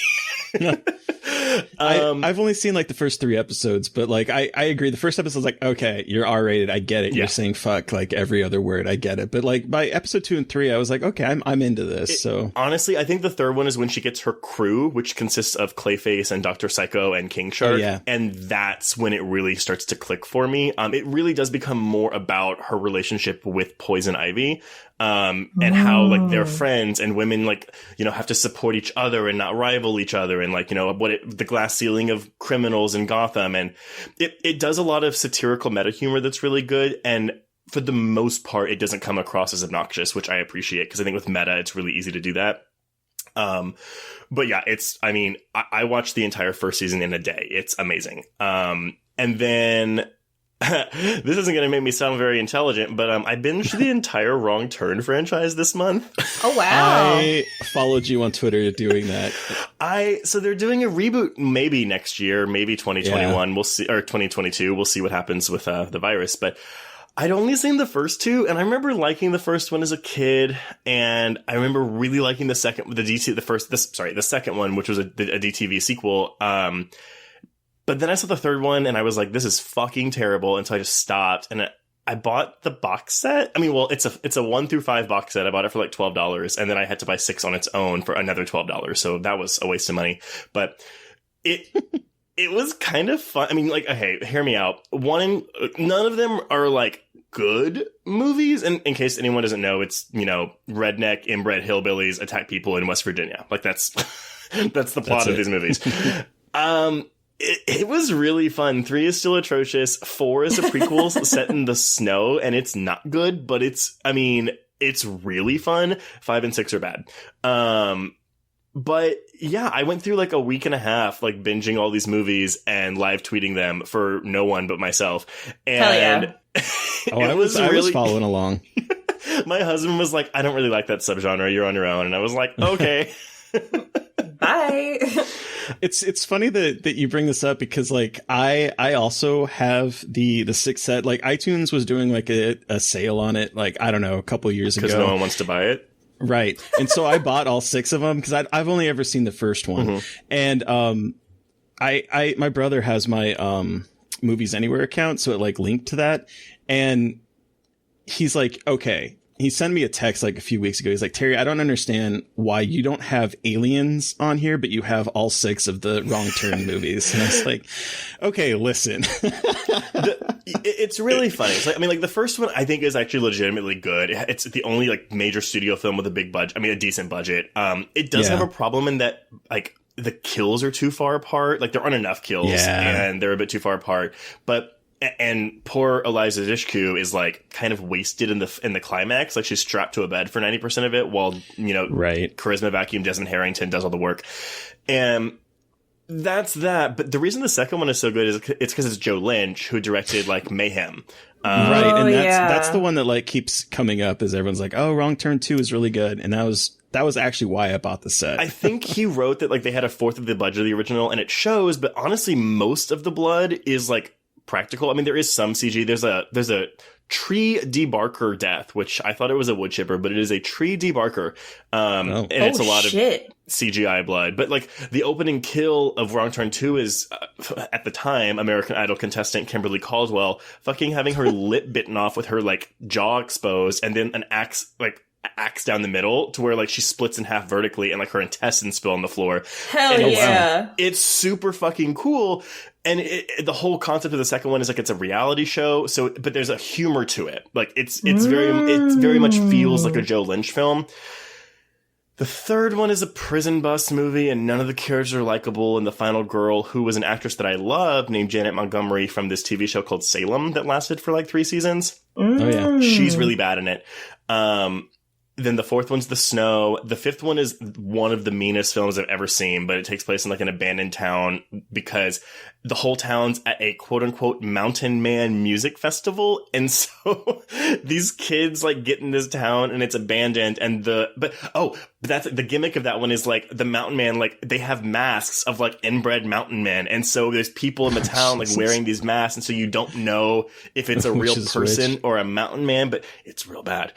I've only seen like the first 3 episodes, but like I agree. The first episode's like, okay, you're R-rated. I get it. You're saying fuck like every other word. I get it. But like by episode 2 and 3, I was like, okay, I'm into this. So honestly, I think the third one is when she gets her crew, which consists of Clayface and Dr. Psycho and King Shark. And that's when it really starts to click for me. It really does become more about her relationship with Poison Ivy. And how like they're friends, and women like, you know, have to support each other and not rival each other, and like, you know, the glass ceiling of criminals in Gotham. And it does a lot of satirical meta humor that's really good. And for the most part, it doesn't come across as obnoxious, which I appreciate, because I think with meta, it's really easy to do that. But yeah, I watched the entire first season in a day. It's amazing. And then this isn't going to make me sound very intelligent, but I binged the entire Wrong Turn franchise this month. Oh, wow. I followed you on Twitter doing that. So they're doing a reboot maybe next year, maybe 2021. We'll see, or 2022. We'll see what happens with the virus. But I'd only seen the first 2, and I remember liking the first one as a kid, and I remember really liking the second one, which was a DTV sequel. But then I saw the third one, and I was like, this is fucking terrible. And so I just stopped, and I bought the box set. I mean, well, it's a 1 through 5 box set. I bought it for like $12, and then I had to buy 6 on its own for another $12. So that was a waste of money. But it was kind of fun. I mean, like, hey, hear me out. None of them are like good movies. And in case anyone doesn't know, it's, you know, redneck inbred hillbillies attack people in West Virginia. Like that's the plot of these movies. It was really fun. 3 is still atrocious. 4 is a prequel set in the snow, and it's not good, but it's really fun. 5 and 6 are bad. But yeah, I went through like a week and a half, like binging all these movies and live tweeting them for no one but myself. And I was following along. My husband was like, I don't really like that subgenre. You're on your own. And I was like, okay. Bye. It's funny that you bring this up, because like I also have the 6 set. Like iTunes was doing like a sale on it, like, I don't know, a couple years ago. Because no one wants to buy it. Right. And so I bought all 6 of them, because I've only ever seen the first one. And my brother has my Movies Anywhere account, so it like linked to that, and he's like, okay. He sent me a text like a few weeks ago. He's like, Terry, I don't understand why you don't have Aliens on here, but you have all 6 of the Wrong Turn movies. And I was like, okay, listen. It's really funny. It's like, I mean, like the first one I think is actually legitimately good. It's the only like major studio film with a big budget. I mean, a decent budget. It does have a problem in that like the kills are too far apart. Like there aren't enough kills and they're a bit too far apart. And poor Eliza Dushku is like kind of wasted in the climax. Like she's strapped to a bed for 90% of it while, Charisma Vacuum Desmond Harrington does all the work. And that's that. But the reason the second one is so good is it's because it's Joe Lynch who directed like Mayhem. Right. And that's the one that like keeps coming up as everyone's like, oh, Wrong Turn 2 is really good. And that was actually why I bought the set. I think he wrote that like they had a fourth of the budget of the original and it shows, but honestly, most of the blood is like practical. I mean, there is some CG. There's a tree debarker death, which I thought it was a wood chipper, but it is a tree debarker. And it's a lot of CGI blood. But like the opening kill of Wrong Turn 2 is at the time American Idol contestant Kimberly Caldwell fucking having her lip bitten off with her like jaw exposed and then an axe down the middle to where like she splits in half vertically and like her intestines spill on the floor. Hell yeah. It's super fucking cool. And the whole concept of the second one is like it's a reality show. So, but there's a humor to it. Like it's very much feels like a Joe Lynch film. The third one is a prison bus movie, and none of the characters are likable. And the final girl, who was an actress that I love, named Janet Montgomery from this TV show called Salem that lasted for like 3 seasons. Oh yeah, she's really bad in it. Then the fourth one's The Snow. The fifth one is one of the meanest films I've ever seen, but it takes place in like an abandoned town because the whole town's at a quote unquote Mountain Man music festival. And so these kids like get in this town and it's abandoned. And that's the gimmick of that one is like the Mountain Man, like they have masks of like inbred Mountain Men. And so there's people in the town like wearing these masks. And so you don't know if it's a real person or a Mountain Man, but it's real bad.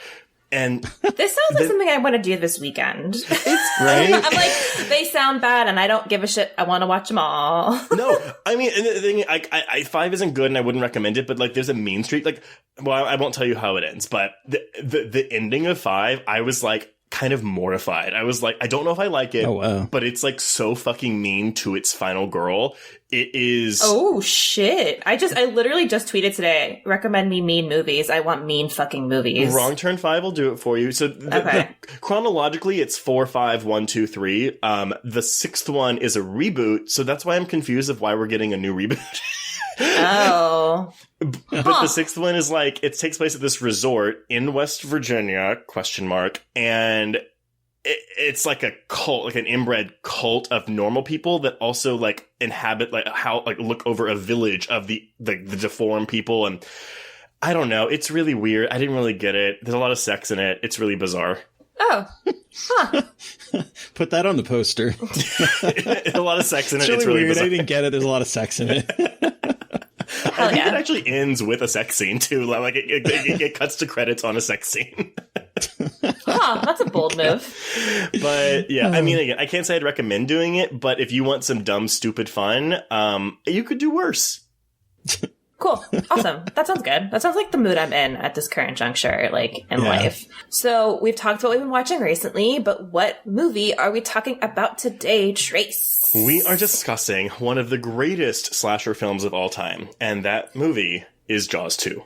And this sounds like something I want to do this weekend. It's right. I'm like, they sound bad, and I don't give a shit. I want to watch them all. No, I mean, and the thing, I 5 isn't good, and I wouldn't recommend it. But like, there's a mean streak. Like, well, I won't tell you how it ends, but the ending of 5, I was like kind of mortified. I was like, I don't know if I like it, but it's like so fucking mean to its final girl. It is. Oh shit! I literally just tweeted today. Recommend me mean movies. I want mean fucking movies. Wrong Turn 5 will do it for you. So chronologically, it's 4, 5, 1, 2, 3. The sixth one is a reboot, so that's why I'm confused of why we're getting a new reboot. Oh. But the sixth one is like, it takes place at this resort in West Virginia, ? And it's like a cult, like an inbred cult of normal people that also like inhabit look over a village of the deformed people. And I don't know. It's really weird. I didn't really get it. There's a lot of sex in it. It's really bizarre. Oh. Huh. Put that on the poster. A lot of sex in it. It's really weird. Bizarre. I didn't get it. There's a lot of sex in it. I think it actually ends with a sex scene too. Like it cuts to credits on a sex scene. That's a bold move. But yeah, I mean, again, I can't say I'd recommend doing it, but if you want some dumb, stupid fun, you could do worse. Cool. Awesome. That sounds good. That sounds like the mood I'm in at this current juncture, like, in life. So we've talked about what we've been watching recently, but what movie are we talking about today, Trace? We are discussing one of the greatest slasher films of all time, and that movie is Jaws 2.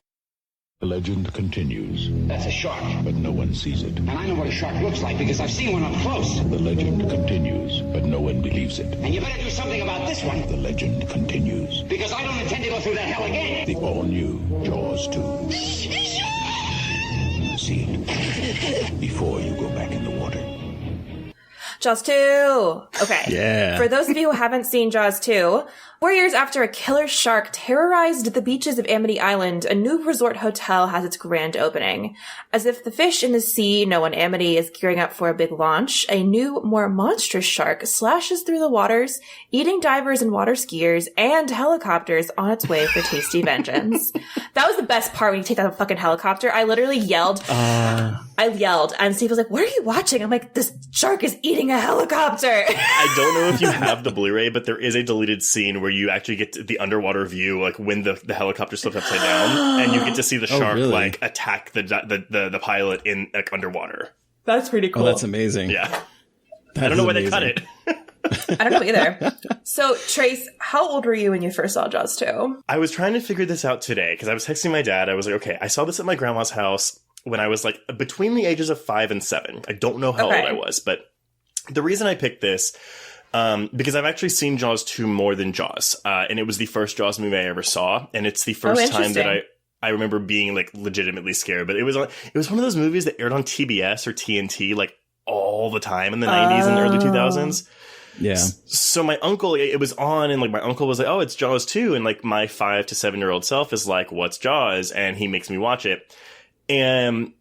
The legend continues. That's a shark. But no one sees it. And I know what a shark looks like because I've seen one up close. The legend continues, but no one believes it. And you better do something about this one. The legend continues. Because I don't intend to go through that hell again. The all-new Jaws 2. See it before you go back in the water. Jaws 2. Okay. Yeah. For those of you who haven't seen Jaws 2, 4 years after a killer shark terrorized the beaches of Amity Island, a new resort hotel has its grand opening. As if the fish in the sea know when Amity is gearing up for a big launch, a new, more monstrous shark slashes through the waters, eating divers and water skiers and helicopters on its way for tasty vengeance. That was the best part when you take that fucking helicopter. I literally yelled. I yelled, and Steve was like, "What are you watching?" I'm like, "This shark is eating a helicopter. I don't know if you have the Blu-ray, but there is a deleted scene where you actually get to the underwater view, like when the helicopter slipped upside down, and you get to see the shark like attack the pilot in like underwater. That's pretty cool. Oh, that's amazing. Yeah. I don't know why they cut it. I don't know either. So, Trace, how old were you when you first saw Jaws 2? I was trying to figure this out today because I was texting my dad. I was like, okay, I saw this at my grandma's house when I was like between the ages of 5 and 7. I don't know how old I was, but the reason I picked this, because I've actually seen Jaws 2 more than Jaws. And it was the first Jaws movie I ever saw. And it's the first time that I remember being like legitimately scared. But it was one of those movies that aired on TBS or TNT like all the time in the 90s and early 2000s. Yeah. So my uncle, it was on, and like my uncle was like, "Oh, it's Jaws 2," and like my 5 to 7-year-old self is like, "What's Jaws?" And he makes me watch it, and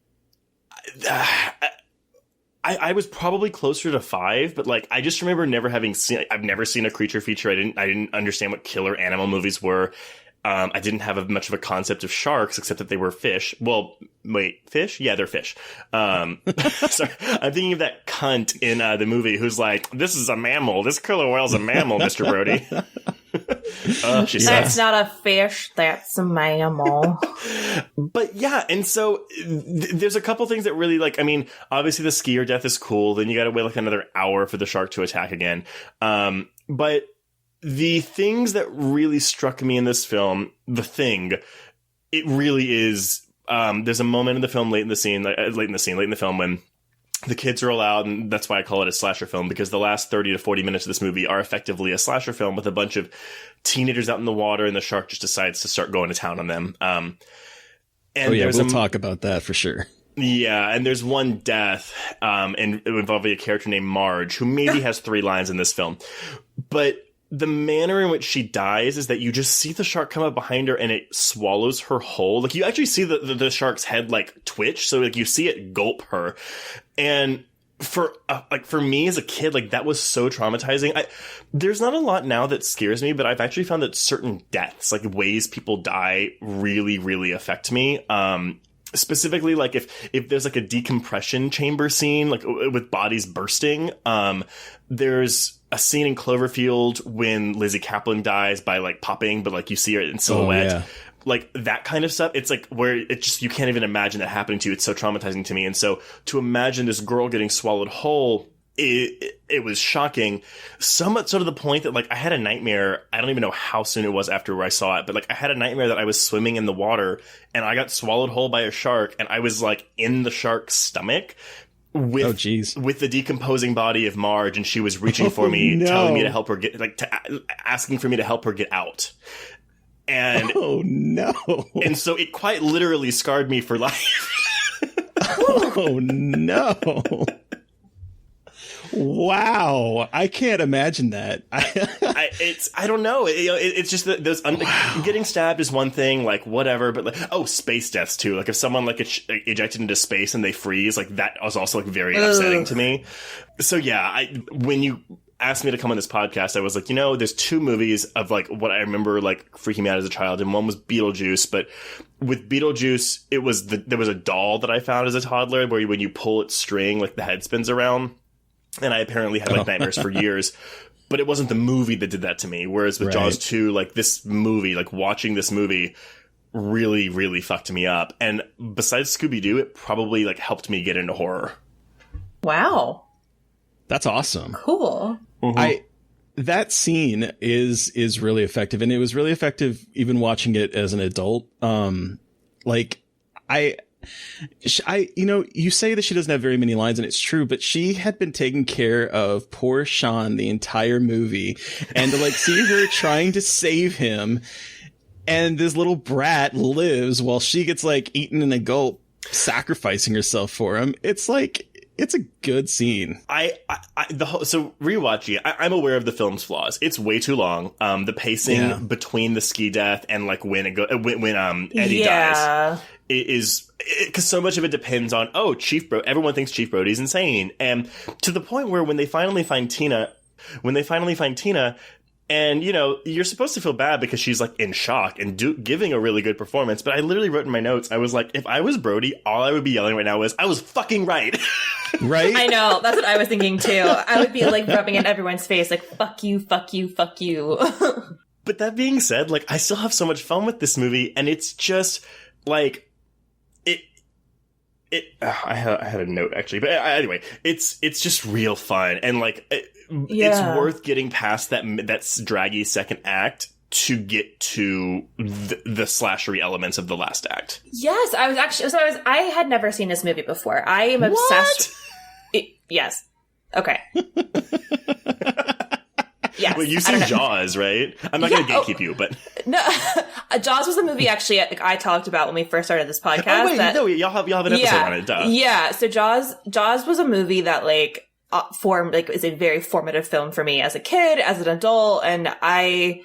I was probably closer to 5, but like I just remember never having seen. I've never seen a creature feature. I didn't understand what killer animal movies were. I didn't have much of a concept of sharks, except that they were fish. Well, wait, fish? Yeah, they're fish. Sorry, I'm thinking of that cunt in the movie who's like, "This is a mammal. This killer whale's a mammal, Mr. Brody." That's not a fish. That's a mammal. But yeah, and so there's a couple things that really like. I mean, obviously the skier death is cool. Then you got to wait like another hour for the shark to attack again. But the things that really struck me in this film, The Thing, it really is. There's a moment in the film late in the film when the kids are allowed, and that's why I call it a slasher film, because the last 30 to 40 minutes of this movie are effectively a slasher film with a bunch of teenagers out in the water, and the shark just decides to start going to town on them. And we'll talk about that for sure. Yeah, and there's one death involving a character named Marge, who maybe has 3 lines in this film. But the manner in which she dies is that you just see the shark come up behind her and it swallows her whole. Like you actually see the shark's head like twitch. So like you see it gulp her. And for me as a kid, like that was so traumatizing. There's not a lot now that scares me, but I've actually found that certain deaths, like ways people die, really, really affect me. Specifically, like if there's like a decompression chamber scene, like with bodies bursting, there's a scene in Cloverfield when Lizzie Kaplan dies by like popping, but like you see her in silhouette. Oh, yeah. Like that kind of stuff. It's like where it just, you can't even imagine that happening to you. It's so traumatizing to me. And so to imagine this girl getting swallowed whole, it was shocking. So much so to the point that like I had a nightmare. I don't even know how soon it was after where I saw it, but like I had a nightmare that I was swimming in the water and I got swallowed whole by a shark, and I was like in the shark's stomach with the decomposing body of Marge, and she was reaching for me, telling me to help her get asking for me to help her get out. And and so it quite literally scarred me for life. Oh no. Wow, I can't imagine that. I don't know. It's just that those getting stabbed is one thing, like whatever, but like space deaths too. Like if someone like ejected into space and they freeze, like that was also like very upsetting to me. So yeah, when you asked me to come on this podcast, I was like, there's 2 movies of like what I remember like freaking me out as a child, and one was Beetlejuice. But with Beetlejuice, there was a doll that I found as a toddler where when you pull its string, like the head spins around. And I apparently had like nightmares for years, but it wasn't the movie that did that to me. Whereas with Jaws 2, like this movie, like watching this movie really, really fucked me up. And besides Scooby-Doo, it probably like helped me get into horror. Wow. That's awesome. Cool. Mm-hmm. That scene is really effective, and it was really effective even watching it as an adult. You say that she doesn't have very many lines, and it's true, but she had been taking care of poor Sean the entire movie, and to like see her trying to save him, and this little brat lives while she gets like eaten in a gulp, sacrificing herself for him. It's like, it's a good scene. So rewatching it, I'm aware of the film's flaws. It's way too long. The pacing between the ski death and like when Eddie dies is because so much of it depends on everyone thinks Chief Brody's insane, and to the point where when they finally find Tina, and you're supposed to feel bad because she's like in shock and giving a really good performance, but I literally wrote in my notes, I was like, if I was Brody, all I would be yelling right now is, I was fucking right. Right? I know. That's what I was thinking too. I would be like rubbing it in everyone's face, like, fuck you, fuck you, fuck you. But that being said, like, I still have so much fun with this movie, and it's just, like, I had a note actually, but anyway, it's just real fun, and like, it's worth getting past that draggy second act to get to the slashery elements of the last act. Yes, I had never seen this movie before. I am obsessed. Yes. Okay. Yes. Well, you've seen Jaws, right? I'm not going to gatekeep you, but no, Jaws was a movie actually I talked about when we first started this podcast. Oh wait, no, y'all have an episode on it. Duh. Yeah. So Jaws was a movie that like formed, like, is a very formative film for me as a kid, as an adult, and I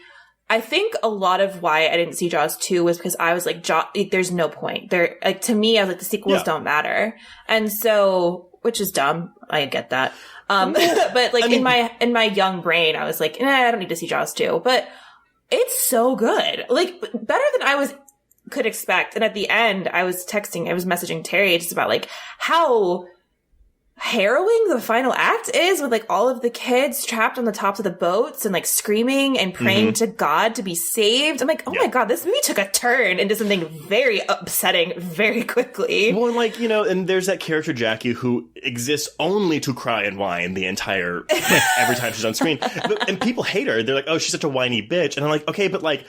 think a lot of why I didn't see Jaws 2 was because I was like, there's no point. There, like, to me, I was like, the sequels don't matter. And so, which is dumb. I get that. But like, in my young brain, I was like, I don't need to see Jaws 2. But it's so good. Like, better than could expect. And at the end, I was messaging Terry just about like how harrowing the final act is, with like all of the kids trapped on the tops of the boats and like screaming and praying to God to be saved. I'm like, oh my God, this movie took a turn into something very upsetting very quickly. Well, like, and there's that character Jackie who exists only to cry and whine the entire, like, every time she's on screen. And people hate her. They're like, oh, she's such a whiny bitch. And I'm like, okay, but like,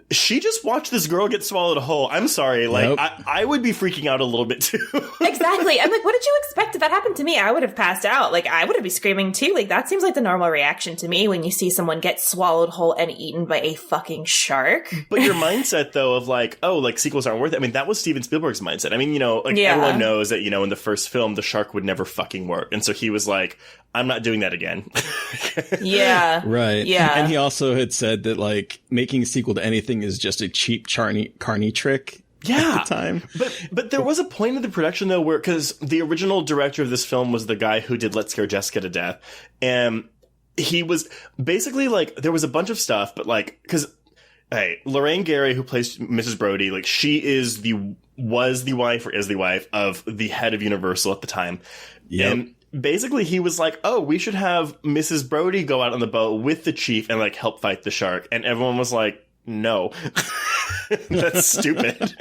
she just watched this girl get swallowed whole. I'm sorry. Like, nope. I would be freaking out a little bit too. Exactly. I'm like, what did you expect? If that happened to me, I would have passed out. Like, I would have been screaming too. Like, that seems like the normal reaction to me when you see someone get swallowed whole and eaten by a fucking shark. But your mindset, though, of like, oh, like, sequels aren't worth it. I mean, that was Steven Spielberg's mindset. I mean, everyone knows that, in the first film, the shark would never fucking work. And so he was like, I'm not doing that again. Yeah. Right. Yeah. And he also had said that, like, making a sequel to anything is just a cheap Carney trick. Yeah. At the time. But there was a point in the production, though, where, because the original director of this film was the guy who did Let's Scare Jessica to Death. And he was basically like, there was a bunch of stuff, but like, because, hey, Lorraine Gary, who plays Mrs. Brody, like, she was the wife of the head of Universal at the time. Yep. And basically, he was like, oh, we should have Mrs. Brody go out on the boat with the chief and, like, help fight the shark. And everyone was like, no. That's stupid.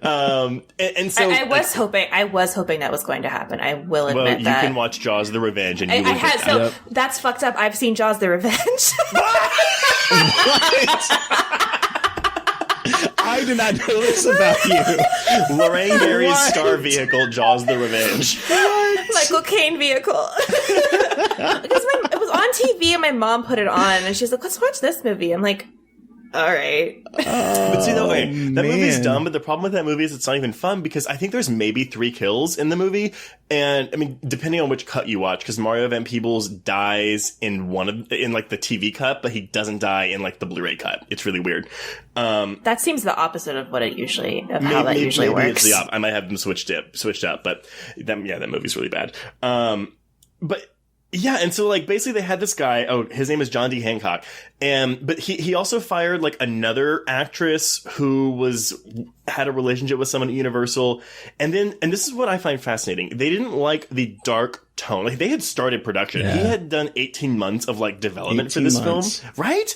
And so I was hoping that was going to happen. I will admit that. Well, you can watch Jaws the Revenge and you will get that. So that's fucked up. I've seen Jaws the Revenge. What? I did not know this about you. Lorraine Gary's star vehicle, Jaws the Revenge. Michael Caine vehicle. Because it was on TV and my mom put it on and she's like, let's watch this movie. I'm like, all right. But see, though, that movie's dumb, but the problem with that movie is it's not even fun because I think there's maybe 3 kills in the movie. And I mean, depending on which cut you watch, because Mario Van Peebles dies in like the TV cut, but he doesn't die in like the Blu-ray cut. It's really weird. That seems the opposite of how that usually works. It's I might have them switched up, but that movie's really bad. But yeah, and so like basically they had this guy, his name is John D. Hancock, but he also fired like another actress who had a relationship with someone at Universal, and this is what I find fascinating. They didn't like the dark tone. Like, they had started production. Yeah. He had done 18 months of like development for this film, right?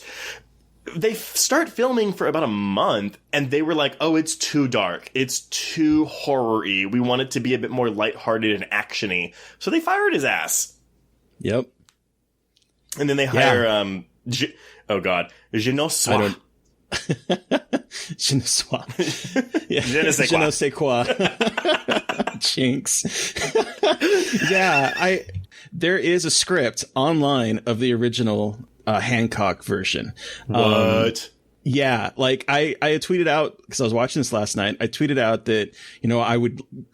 They start filming for about a month, and they were like, oh, it's too dark. It's too horror-y. We want it to be a bit more lighthearted and action-y. So they fired his ass. Yep. And then they hire, oh God, Je ne sais Je ne sais. Yeah. Je ne sais quoi. Jinx. Yeah, there is a script online of the original Hancock version. What? Yeah, like I had tweeted out, because I was watching this last night, I tweeted out that,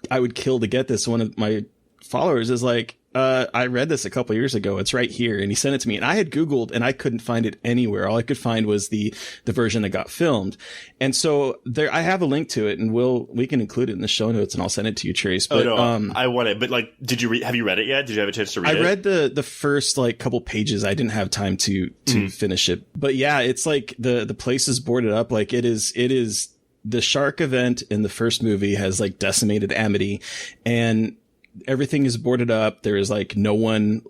I would kill to get this. One of my followers is like, I read this a couple years ago. It's right here. And he sent it to me, and I had Googled and I couldn't find it anywhere. All I could find was the version that got filmed. And so I have a link to it, and we can include it in the show notes, and I'll send it to you, Trace. But, I want it. But like, have you read it yet? Did you have a chance to read it? I read the first like couple pages. I didn't have time to finish it. But yeah, it's like the place is boarded up. Like it is the shark event in the first movie has like decimated Amity, and everything is boarded up. There is like no one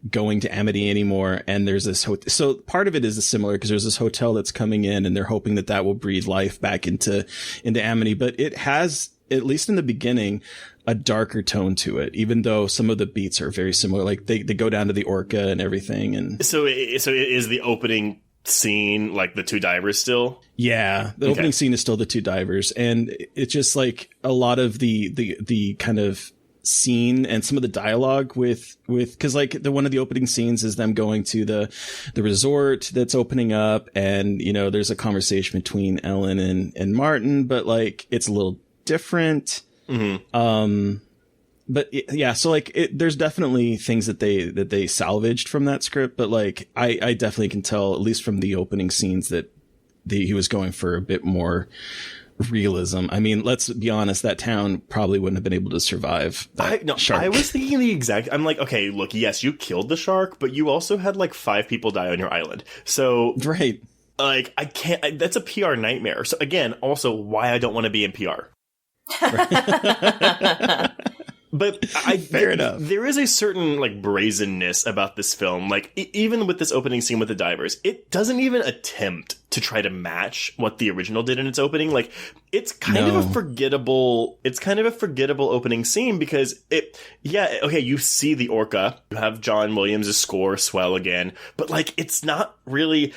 going to Amity anymore. And there's this, so part of it is similar because there's this hotel that's coming in and they're hoping that that will breathe life back into Amity. But it has, at least in the beginning, a darker tone to it, even though some of the beats are very similar. Like they go down to the Orca and everything. And so is the opening scene like the two divers still? Yeah, the opening scene is still the two divers, and it's just like a lot of the kind of scene and some of the dialogue with because like one of the opening scenes is them going to the resort that's opening up, and you know there's a conversation between Ellen and Martin, but like it's a little different. But yeah, so like there's definitely things that they salvaged from that script, but like I definitely can tell, at least from the opening scenes, that he was going for a bit more realism. I mean, let's be honest, that town probably wouldn't have been able to survive that shark. I was thinking the exact, I'm like, okay, look, yes, you killed the shark, but you also had like 5 people die on your island. So, right. Like, that's a PR nightmare. So again, also why I don't want to be in PR. But fair enough. There is a certain like brazenness about this film. Like even with this opening scene with the divers, it doesn't even attempt to try to match what the original did in its opening. Like it's kind of a forgettable opening scene because you see the Orca, you have John Williams' score swell again, but like it's not really.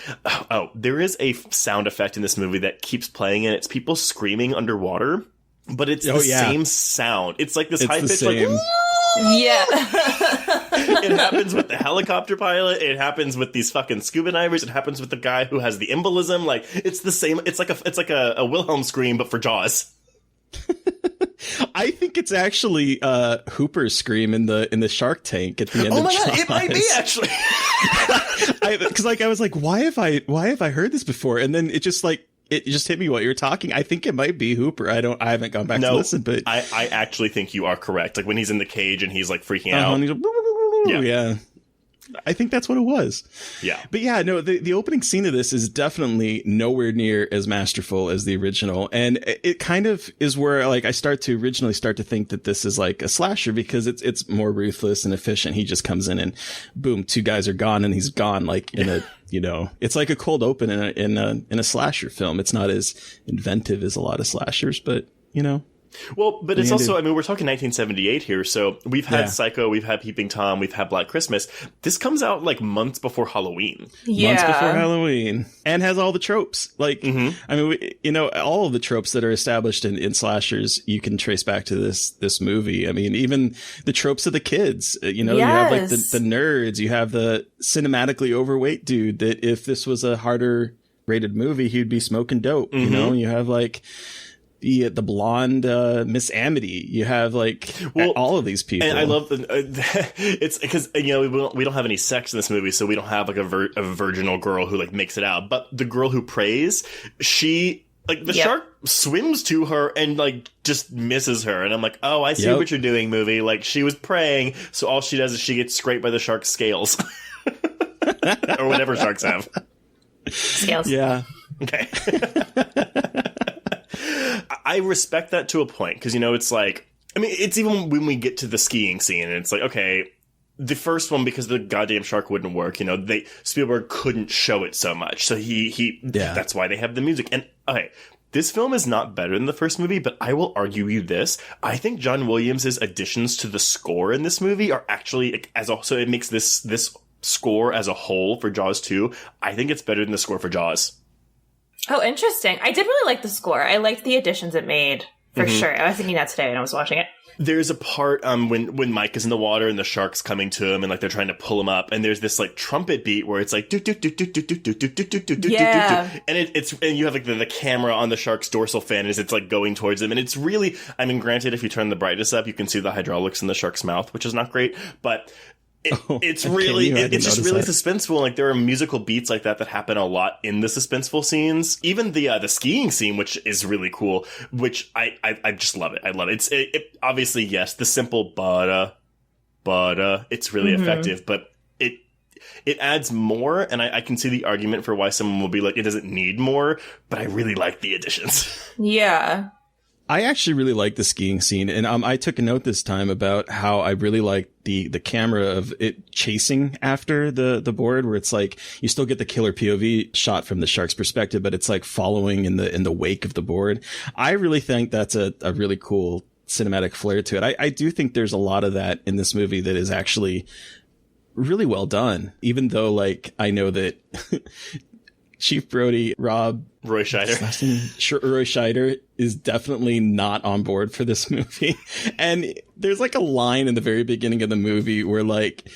There is a sound effect in this movie that keeps playing, and it's people screaming underwater. But it's the same sound. It's like this high pitch, like, yeah. It happens with the helicopter pilot. It happens with these fucking scuba divers. It happens with the guy who has the embolism. Like it's the same. It's like a Wilhelm scream, but for Jaws. I think it's actually Hooper's scream in the Shark Tank at the end. Oh my of god, Jaws. it might be actually. Because I was like, why have I heard this before? And then it just hit me while you were talking. I think it might be Hooper. I haven't gone back to listen, but I actually think you are correct. Like when he's in the cage and he's like freaking out. And he's like, yeah. I think that's what it was. Yeah. But yeah, no, the opening scene of this is definitely nowhere near as masterful as the original. And it kind of is where like I originally start to think that this is like a slasher because it's more ruthless and efficient. He just comes in and boom, 2 guys are gone and he's gone like in a, you know, it's like a cold open in a slasher film. It's not as inventive as a lot of slashers, but you know. Well, but it's also, I mean, we're talking 1978 here, so we've had Psycho, we've had Peeping Tom, we've had Black Christmas. This comes out like months before Halloween. Yeah. Months before Halloween. And has all the tropes. Like, I mean, all of the tropes that are established in slashers, you can trace back to this movie. I mean, even the tropes of the kids, you know, you have like the nerds, you have the cinematically overweight dude that if this was a harder rated movie, he'd be smoking dope, you know, you have like the blonde Miss Amity. You have like all of these people, and I love it's because you know we don't have any sex in this movie, so we don't have like a virginal girl who like makes it out. But the girl who prays, she like the shark swims to her and like just misses her, and I'm like, oh, I see what you're doing, movie. Like she was praying, so all she does is she gets scraped by the shark's scales, or whatever sharks have. Scales. Yeah. Okay. I respect that to a point because, you know, it's like, I mean, it's even when we get to the skiing scene and it's like, okay, the first one, because the goddamn shark wouldn't work, you know, Spielberg couldn't show it so much. So that's why they have the music. And okay, this film is not better than the first movie, but I will argue you this. I think John Williams' additions to the score in this movie are actually, so it makes this score as a whole for Jaws 2, I think it's better than the score for Jaws. Oh, interesting. I did really like the score. I liked the additions it made, for sure. I was thinking that today when I was watching it. There's a part when Mike is in the water and the shark's coming to him and like they're trying to pull him up, and there's this like trumpet beat where it's like do do do do do do do do do do do do, and and you have like the camera on the shark's dorsal fin as it's like going towards him, and it's really, I mean, granted, if you turn the brightness up, you can see the hydraulics in the shark's mouth, which is not great, but it's just really suspenseful. Like there are musical beats like that happen a lot in the suspenseful scenes. Even the skiing scene, which is really cool, which I just love it. I love it. It obviously, yes, the simple butter, it's really effective, but it adds more, and I can see the argument for why someone will be like, it doesn't need more, but I really like the additions. Yeah. I actually really like the skiing scene, and I took a note this time about how I really like the camera of it chasing after the board, where it's like you still get the killer POV shot from the shark's perspective, but it's like following in the wake of the board. I really think that's a really cool cinematic flair to it. I do think there's a lot of that in this movie that is actually really well done, even though like I know that Chief Brody, Roy Scheider. Roy Scheider is definitely not on board for this movie. And there's like a line in the very beginning of the movie where like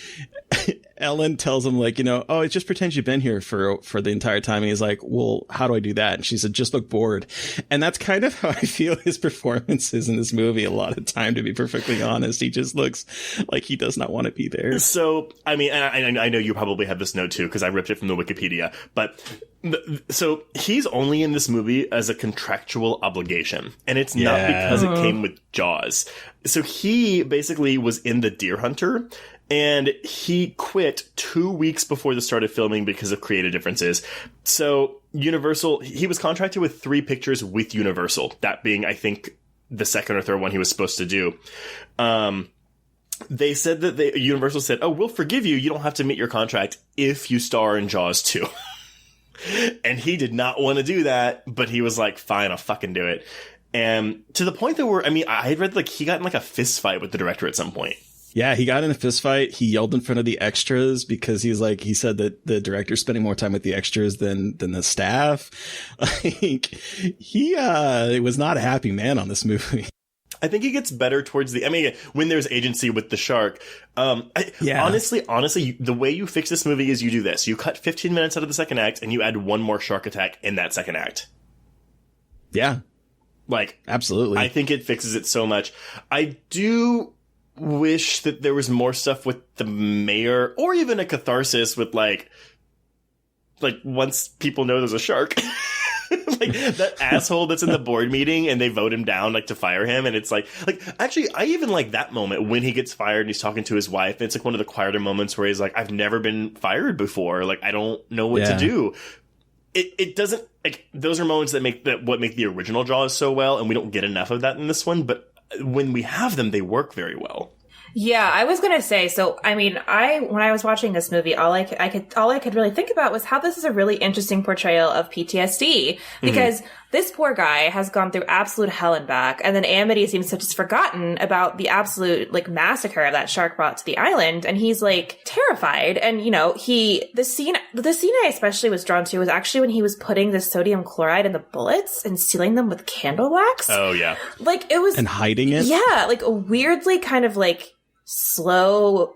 Ellen tells him like, oh, it just pretends you've been here for the entire time. And he's like, well, how do I do that? And she said, just look bored. And that's kind of how I feel his performance is in this movie a lot of time, to be perfectly honest. He just looks like he does not want to be there. So, I mean, I know you probably have this note too, because I ripped it from the Wikipedia, but so he's only in this movie as a contractual obligation, and it's not because it came with Jaws. So he basically was in The Deer Hunter, and he quit 2 weeks before the start of filming because of creative differences. So Universal, he was contracted with 3 pictures with Universal, that being, I think, the second or third one he was supposed to do. They said that Universal said, oh, we'll forgive you. You don't have to meet your contract if you star in Jaws 2. And he did not want to do that, but he was like, fine, I'll fucking do it. And to the point that I had read like he got in like a fist fight with the director at some point. Yeah, he got in a fist fight. He yelled in front of the extras because he said that the director's spending more time with the extras than the staff. Like, he was not a happy man on this movie. I think it gets better towards when there's agency with the shark. Honestly, the way you fix this movie is you do this. You cut 15 minutes out of the second act and you add one more shark attack in that second act. Yeah. Like, absolutely. I think it fixes it so much. I do wish that there was more stuff with the mayor, or even a catharsis with like once people know there's a shark. Like that asshole that's in the board meeting and they vote him down like to fire him, and it's like actually I even like that moment when he gets fired and he's talking to his wife, and it's like one of the quieter moments where he's like, I've never been fired before, like I don't know what to do. It doesn't, like, those are moments that make the original Jaws so well, and we don't get enough of that in this one, but when we have them, they work very well. Yeah, I was gonna say, so, I mean, when I was watching this movie, all I could really think about was how this is a really interesting portrayal of PTSD, because this poor guy has gone through absolute hell and back, and then Amity seems to have just forgotten about the absolute, like, massacre of that shark brought to the island, and he's, like, terrified, and, the scene I especially was drawn to was actually when he was putting the sodium chloride in the bullets and sealing them with candle wax. Oh, yeah. Like, it was... And hiding it? Yeah, like, a weirdly kind of, like, slow,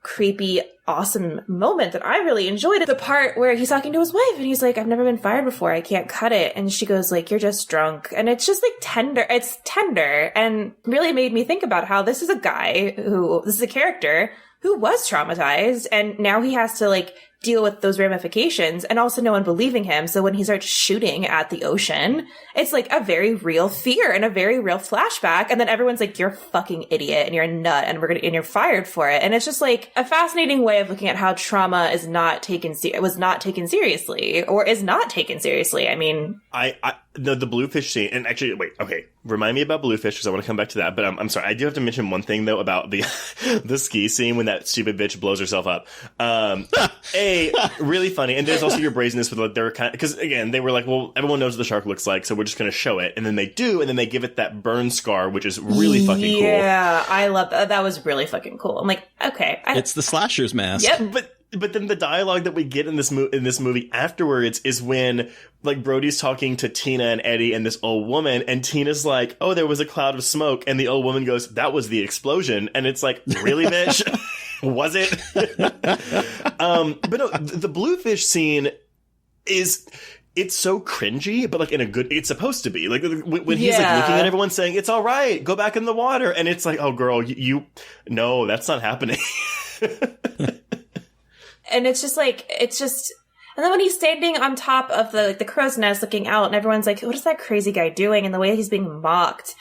creepy, awesome moment that I really enjoyed. The part where he's talking to his wife and he's like, I've never been fired before, I can't cut it. And she goes like, you're just drunk. And it's just like tender. It's tender and really made me think about how this is a character who was traumatized, and now he has to like deal with those ramifications, and also no one believing him. So when he starts shooting at the ocean, it's like a very real fear and a very real flashback. And then everyone's like, you're a fucking idiot and you're a nut and you're fired for it. And it's just like a fascinating way of looking at how trauma was not taken seriously. I mean, the bluefish scene, and actually, wait, okay, remind me about bluefish because I want to come back to that. But I'm sorry, I do have to mention one thing though about the the ski scene when that stupid bitch blows herself up. Really funny, and there's also your brazenness with like, they're kind of, because again they were like, well, everyone knows what the shark looks like, so we're just going to show it, and then they do, and then they give it that burn scar, which is really fucking cool. Yeah, I love that. That was really fucking cool. I'm like, okay, it's the slasher's mask. Yep, But then the dialogue that we get in this movie afterwards is when like Brody's talking to Tina and Eddie and this old woman, and Tina's like, "Oh, there was a cloud of smoke," and the old woman goes, "That was the explosion," and it's like, really, bitch? Was it? But no, the bluefish scene it's so cringy, but like in a good, it's supposed to be like when he's like looking at everyone saying, "It's all right, go back in the water," and it's like, oh girl, no, that's not happening. And it's just, and then when he's standing on top of the crow's nest looking out, and everyone's like, what is that crazy guy doing? And the way he's being mocked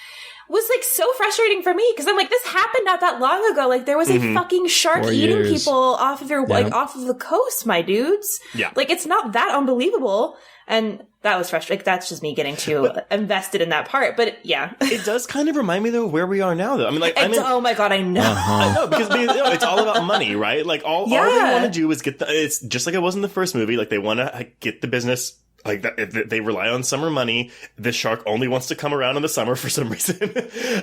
was, like, so frustrating for me, because I'm like, this happened not that long ago. Like, there was a fucking shark eating people off of off of the coast, my dudes. Yeah. Like, it's not that unbelievable. And that was frustrating. Like, that's just me getting too invested in that part. But yeah. It does kind of remind me, though, of where we are now, though. I mean, like, oh my God, I know. I know, because it's all about money, right? Like, all they want to do is it's just like it was in the first movie. Like, they want to get the business. Like, they rely on summer money. The shark only wants to come around in the summer for some reason.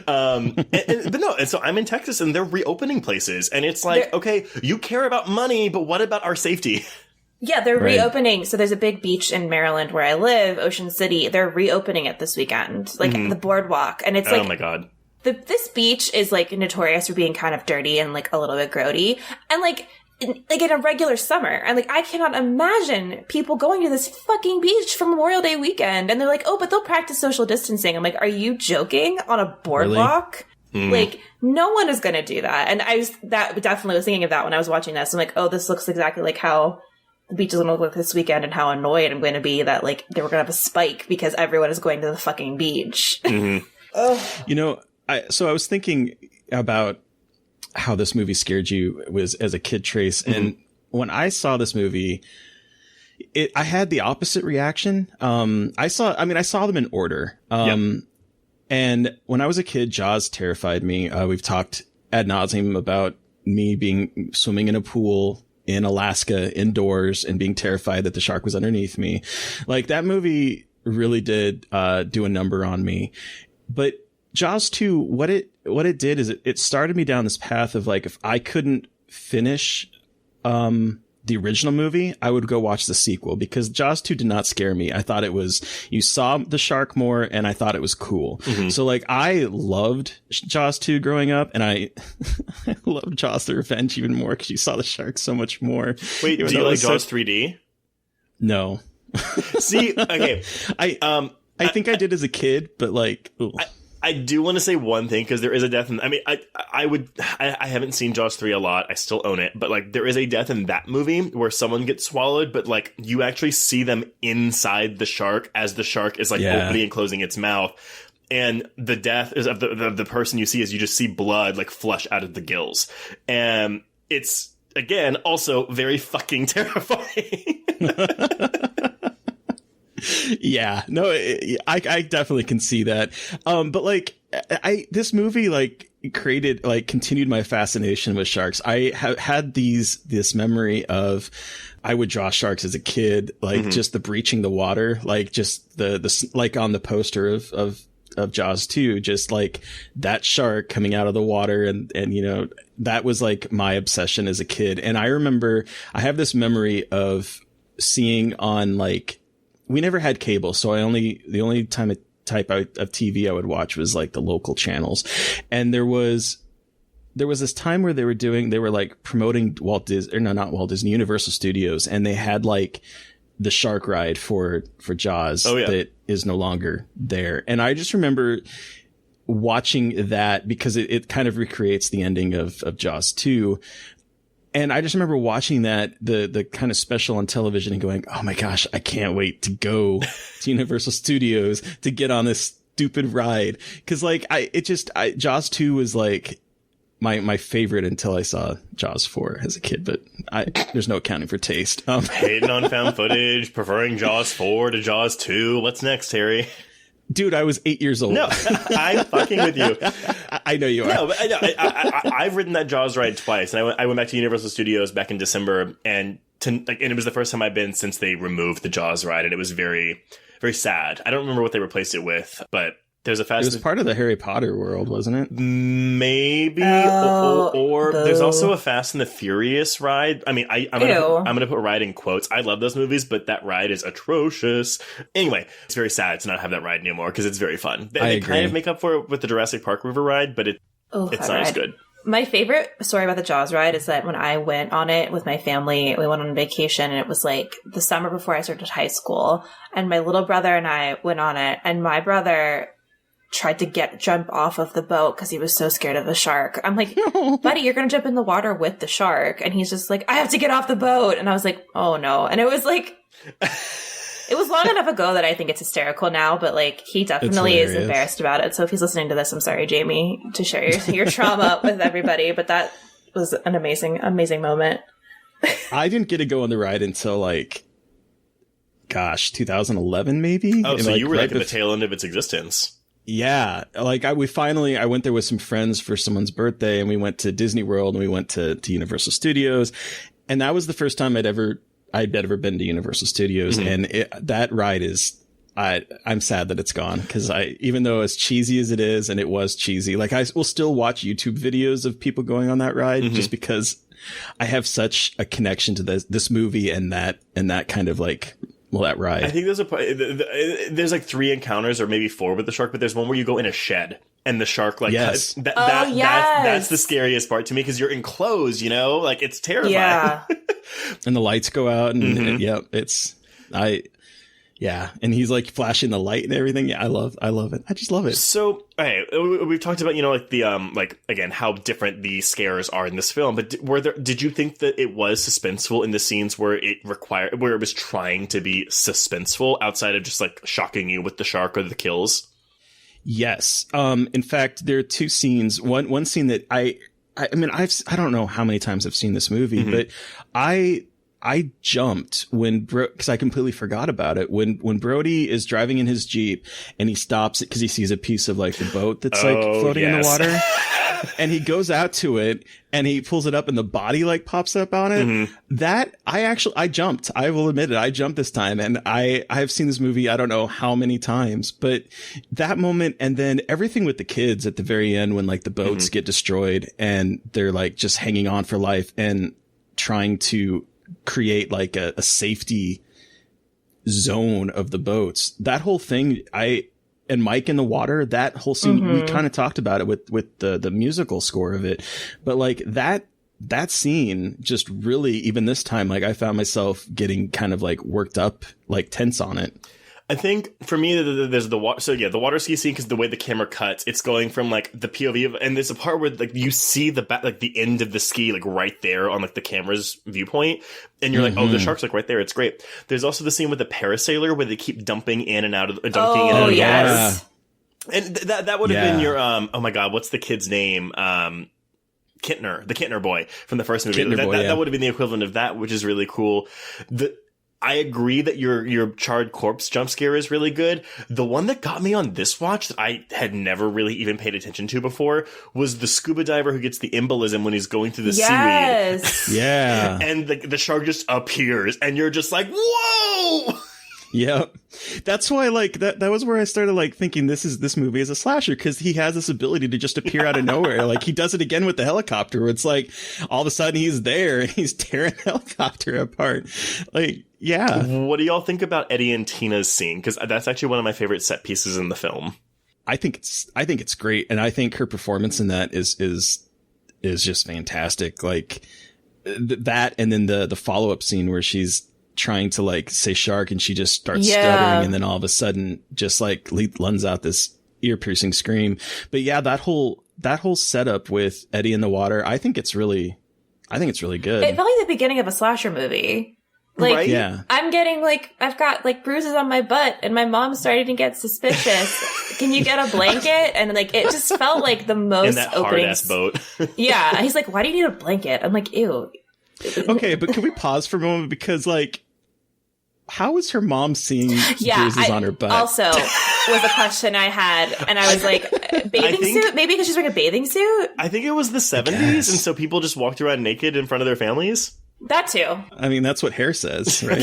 And so I'm in Texas and they're reopening places. And it's like, okay, you care about money, but what about our safety? Yeah, they're reopening. So there's a big beach in Maryland where I live, Ocean City. They're reopening it this weekend, like the boardwalk. And it's like, oh my God. This beach is like notorious for being kind of dirty and like a little bit grody. And like in a regular summer. And like, I cannot imagine people going to this fucking beach for Memorial Day weekend. And they're like, oh, but they'll practice social distancing. I'm like, are you joking? On a boardwalk? Really? Like, no one is going to do that. And I definitely was thinking of that when I was watching this. I'm like, oh, this looks exactly like how the beach is going to look this weekend, and how annoyed I'm going to be that like they were going to have a spike because everyone is going to the fucking beach. You know, I was thinking about how this movie scared you was as a kid, Trace. And when I saw this movie, I had the opposite reaction. I saw them in order. And when I was a kid, Jaws terrified me. We've talked ad nauseum about me swimming in a pool in Alaska indoors and being terrified that the shark was underneath me. Like, that movie really did do a number on me. But Jaws 2, what it did is it started me down this path of like, if I couldn't finish the original movie, I would go watch the sequel, because Jaws 2 did not scare me. I thought you saw the shark more, and I thought it was cool. So like, I loved Jaws 2 growing up, and I loved Jaws the Revenge even more because you saw the shark so much more. Wait, do you like Jaws 3D? No. See, okay. I think I did as a kid, but like, I do want to say one thing, because there is a death in, I mean, I haven't seen Jaws 3 a lot. I still own it, but like, there is a death in that movie where someone gets swallowed, but like, you actually see them inside the shark as the shark is like opening and closing its mouth. And the death is of the person you see, is you just see blood like flush out of the gills. And it's, again, also very fucking terrifying. Yeah, no, I definitely can see that. But like, this movie like continued my fascination with sharks. I had this memory of, I would draw sharks as a kid, like just the breaching the water, like just the like on the poster of Jaws 2, just like that shark coming out of the water. And, you know, that was like my obsession as a kid. And I remember I have this memory of seeing on like, we never had cable, so the only type of TV I would watch was like the local channels. And there was this time where they were like promoting Universal Studios, and they had like the shark ride for Jaws that is no longer there. And I just remember watching that because it kind of recreates the ending of Jaws 2. And I just remember watching that, the kind of special on television, and going, oh my gosh, I can't wait to go to Universal Studios to get on this stupid ride. Cause like, Jaws 2 was like my favorite until I saw Jaws 4 as a kid, but there's no accounting for taste. Hating on found footage, preferring Jaws 4 to Jaws 2. What's next, Harry? Dude, I was 8 years old. No, I'm fucking with you. I know you are. No, but I've ridden that Jaws ride twice, and I went back to Universal Studios back in December, and it was the first time I've been since they removed the Jaws ride, and it was very, very sad. I don't remember what they replaced it with, but there's a Fast. It was part of the Harry Potter world, wasn't it? Maybe, or there's also a Fast and the Furious ride. I mean, I'm gonna put ride in quotes. I love those movies, but that ride is atrocious. Anyway, it's very sad to not have that ride anymore because it's very fun. They kind of make up for it with the Jurassic Park River ride, but it's not as good. My favorite story about the Jaws ride is that when I went on it with my family, we went on vacation, and it was like the summer before I started high school, and my little brother and I went on it, and my brother tried to jump off of the boat because he was so scared of the shark. I'm like, buddy, you're going to jump in the water with the shark. And he's just like, I have to get off the boat. And I was like, oh no. And it was like, it was long enough ago that I think it's hysterical now, but like, he definitely is embarrassed about it. So if he's listening to this, I'm sorry, Jamie, to share your trauma with everybody. But that was an amazing, amazing moment. I didn't get to go on the ride until like gosh, 2011 maybe. Oh, so like, you were like at the tail end of its existence. Yeah, like I went there with some friends for someone's birthday, and we went to Disney World and we went to Universal Studios, and that was the first time I'd ever been to Universal Studios, and that ride is. I'm sad that it's gone, because even though as cheesy as it is, and it was cheesy, like I will still watch YouTube videos of people going on that ride just because I have such a connection to this movie and that kind of like. Well, that ride. I think there's like 3 encounters or maybe 4 with the shark, but there's one where you go in a shed and the shark like yes. That's the scariest part to me, because you're enclosed, you know, like it's terrifying. Yeah. And the lights go out and and he's like flashing the light and everything. Yeah, I love it. I just love it. So, okay, we've talked about, you know, like the like again how different the scares are in this film, but did you think that it was suspenseful in the scenes where it was trying to be suspenseful outside of just like shocking you with the shark or the kills? Yes. In fact, there are 2 scenes. One scene that I mean, I don't know how many times I've seen this movie, but I jumped because I completely forgot about it. When Brody is driving in his Jeep and he stops it because he sees a piece of like the boat that's like floating in the water, and he goes out to it and he pulls it up and the body like pops up on it. That I jumped. I will admit it. I jumped this time, and I've seen this movie I don't know how many times, but that moment, and then everything with the kids at the very end when like the boats get destroyed and they're like just hanging on for life and trying to create like a safety zone of the boats. That whole thing, and Mike in the water, that whole scene, we kind of talked about it with the musical score of it, but like that scene just really, even this time, like I found myself getting kind of like worked up, like tense on it. I think for me, there's the water. So yeah, the water ski scene, because the way the camera cuts, it's going from like the POV of, and there's a part where like you see the back, like the end of the ski, like right there on like the camera's viewpoint, and you're like, oh, the shark's like right there. It's great. There's also the scene with the parasailer where they keep dumping in and out of the water. Yes. And that would have been your oh my god, what's the kid's name? Kintner, the Kintner boy from the first movie. That would have been the equivalent of that, which is really cool. I agree that your charred corpse jump scare is really good. The one that got me on this watch that I had never really even paid attention to before was the scuba diver who gets the embolism when he's going through the seaweed. Yeah. And the shark just appears and you're just like, whoa! Yep. That's why, like, that was where I started, like, thinking this movie is a slasher, because he has this ability to just appear out of nowhere. Like, he does it again with the helicopter, where it's like, all of a sudden he's there and he's tearing the helicopter apart. Like, yeah. What do y'all think about Eddie and Tina's scene? Because that's actually one of my favorite set pieces in the film. I think it's great, and I think her performance in that is just fantastic. Like, that, and then the follow-up scene where she's trying to like say shark and she just starts stuttering, and then all of a sudden just like lends out this ear-piercing scream. But yeah, that whole setup with Eddie in the water, I think it's really good. It felt like the beginning of a slasher movie. Like, right? Yeah. I'm getting like, I've got like bruises on my butt and my mom's starting to get suspicious. Can you get a blanket? And like, it just felt like the most in that hard ass boat. Yeah. He's like, why do you need a blanket? I'm like, ew. Okay, but can we pause for a moment? Because like, how is her mom seeing bruises on her butt? Also was a question I had, and I was like, bathing suit? Maybe because she's wearing a bathing suit? I think it was the 70s, and so people just walked around naked in front of their families. That too. I mean, that's what hair says, right?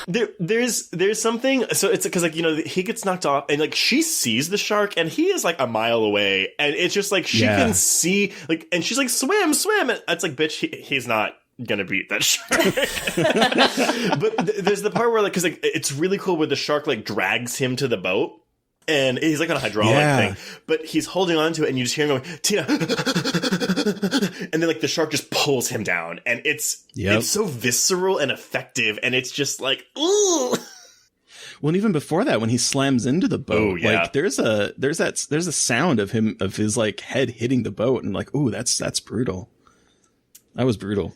There's something, so it's because like, you know, he gets knocked off and like she sees the shark and he is like a mile away, and it's just like she can see, like, and she's like, swim, and it's like, bitch, he's not gonna beat that shark. But there's the part where like, because like it's really cool where the shark like drags him to the boat. And he's like on a hydraulic thing, but he's holding on to it, and you just hear him going, Tina, and then like the shark just pulls him down, and it's so visceral and effective, and it's just like, ooh. Well, and even before that, when he slams into the boat, like there's a sound of his like head hitting the boat, and like, ooh, that's brutal. That was brutal.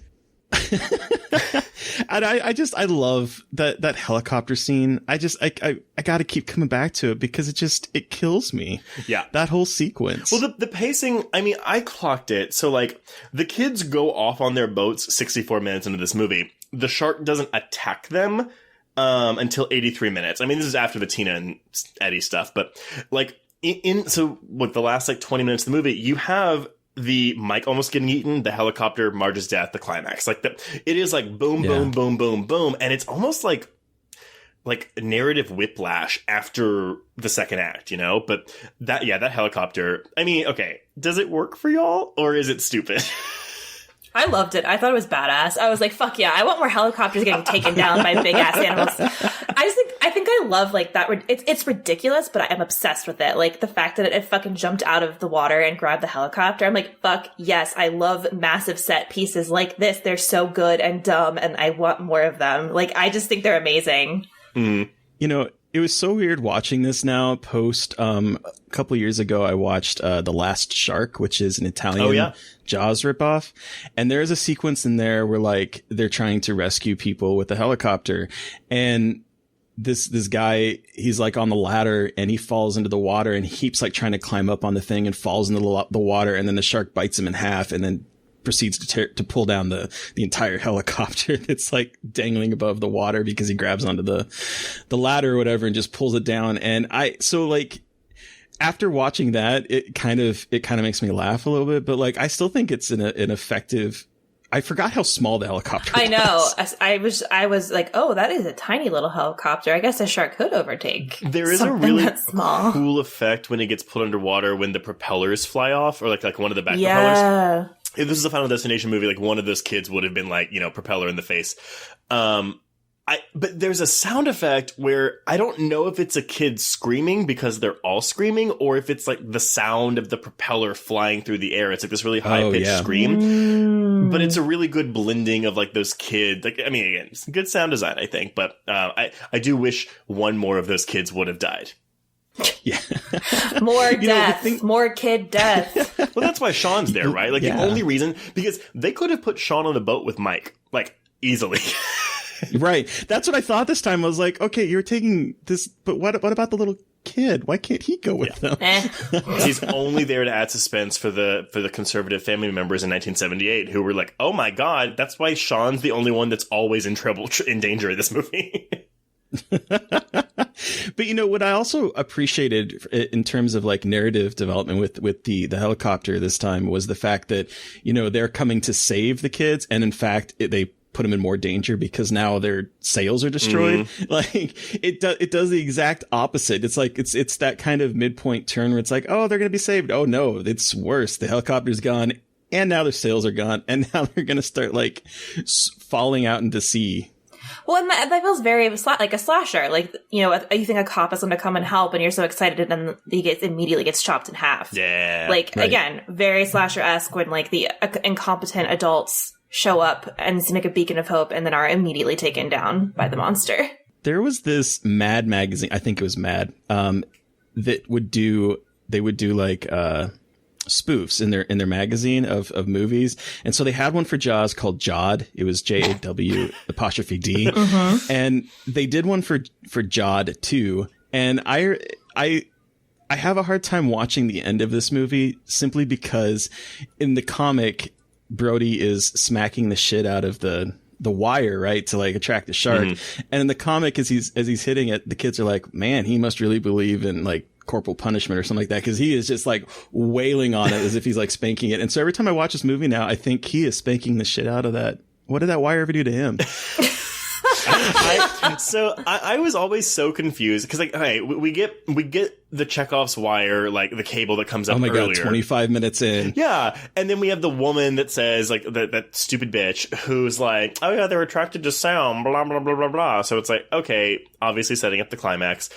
And I love that helicopter scene. I got to keep coming back to it because it kills me. Yeah. That whole sequence. Well, the pacing, I mean, I clocked it. So like the kids go off on their boats 64 minutes into this movie. the shark doesn't attack them until 83 minutes. I mean, this is after the Tina and Eddie stuff, but like so look, the last like 20 minutes of the movie, you have the Mike almost getting eaten, the helicopter, Marge's death, the climax. Like it is like boom, boom, boom, boom, boom, and it's almost like narrative whiplash after the second act, you know? But that helicopter, I mean, okay, does it work for y'all or is it stupid? I loved it. I thought it was badass. I was like, fuck yeah, I want more helicopters getting taken down by big ass animals. I think I love like that. It's ridiculous, but I am obsessed with it. Like the fact that it fucking jumped out of the water and grabbed the helicopter. I'm like, fuck yes, I love massive set pieces like this. They're so good and dumb and I want more of them. Like, I just think they're amazing. You know, it was so weird watching this now post, a couple years ago, I watched, The Last Shark, which is an Italian Jaws ripoff. And there is a sequence in there where like they're trying to rescue people with a helicopter. And this guy, he's like on the ladder and he falls into the water and he keeps like trying to climb up on the thing and falls into the water. And then the shark bites him in half and then proceeds to pull down the entire helicopter that's like dangling above the water because he grabs onto the ladder or whatever and just pulls it down. And so like after watching that, it kind of makes me laugh a little bit, but like I still think it's an effective. I forgot how small the helicopter was. I know. I was like, oh, that is a tiny little helicopter. I guess a shark could overtake. There is a really cool effect when it gets pulled underwater when the propellers fly off, or like one of the back propellers. If this is a Final Destination movie, like one of those kids would have been like, you know, propeller in the face. But there's a sound effect where I don't know if it's a kid screaming because they're all screaming or if it's like the sound of the propeller flying through the air. It's like this really high pitched scream, but it's a really good blending of like those kids. Like, I mean, again, it's good sound design, I think, but, I do wish one more of those kids would have died. Yeah. More death, more kid death. Well, that's why Sean's there, right? Like the only reason, because they could have put Sean on the boat with Mike, like easily. Right. That's what I thought this time. I was like, okay, you're taking this, but what about the little kid? Why can't he go with them? He's only there to add suspense for the conservative family members in 1978 who were like, oh my God, that's why Sean's the only one that's always in trouble, in danger in this movie. But you know what I also appreciated in terms of like narrative development with the helicopter this time was the fact that, you know, they're coming to save the kids, and in fact they put them in more danger because now their sails are destroyed. Like it does the exact opposite. It's like it's that kind of midpoint turn where it's like, oh, they're gonna be saved. Oh no, it's worse. The helicopter's gone, and now their sails are gone, and now they're gonna start like falling out into sea. Well, and that feels very like a slasher. Like, you know, you think a cop is going to come and help, and you're so excited, and then he immediately gets chopped in half. Yeah. Like, again, very slasher-esque when, like, the incompetent adults show up and make a beacon of hope and then are immediately taken down by the monster. There was this Mad magazine, I think it was Mad, that would do like, spoofs in their magazine of movies. And so they had one for Jaws called Jawed. It was JAW apostrophe D. And they did one for Jawed too. And I have a hard time watching the end of this movie simply because in the comic, Brody is smacking the shit out of the wire, right, to like attract the shark. And in the comic, as he's hitting it, the kids are like, man, he must really believe in like corporal punishment or something like that, because he is just like wailing on it as if he's like spanking it. And so every time I watch this movie now, I think he is spanking the shit out of that. What did that wire ever do to him? I was always so confused because, like, okay, we get the Chekhov's wire, like the cable that comes up earlier. Oh my God, 25 minutes in. Yeah. And then we have the woman that says, like, that stupid bitch who's like, oh yeah, they're attracted to sound, blah, blah, blah, blah, blah. So it's like, okay, obviously setting up the climax.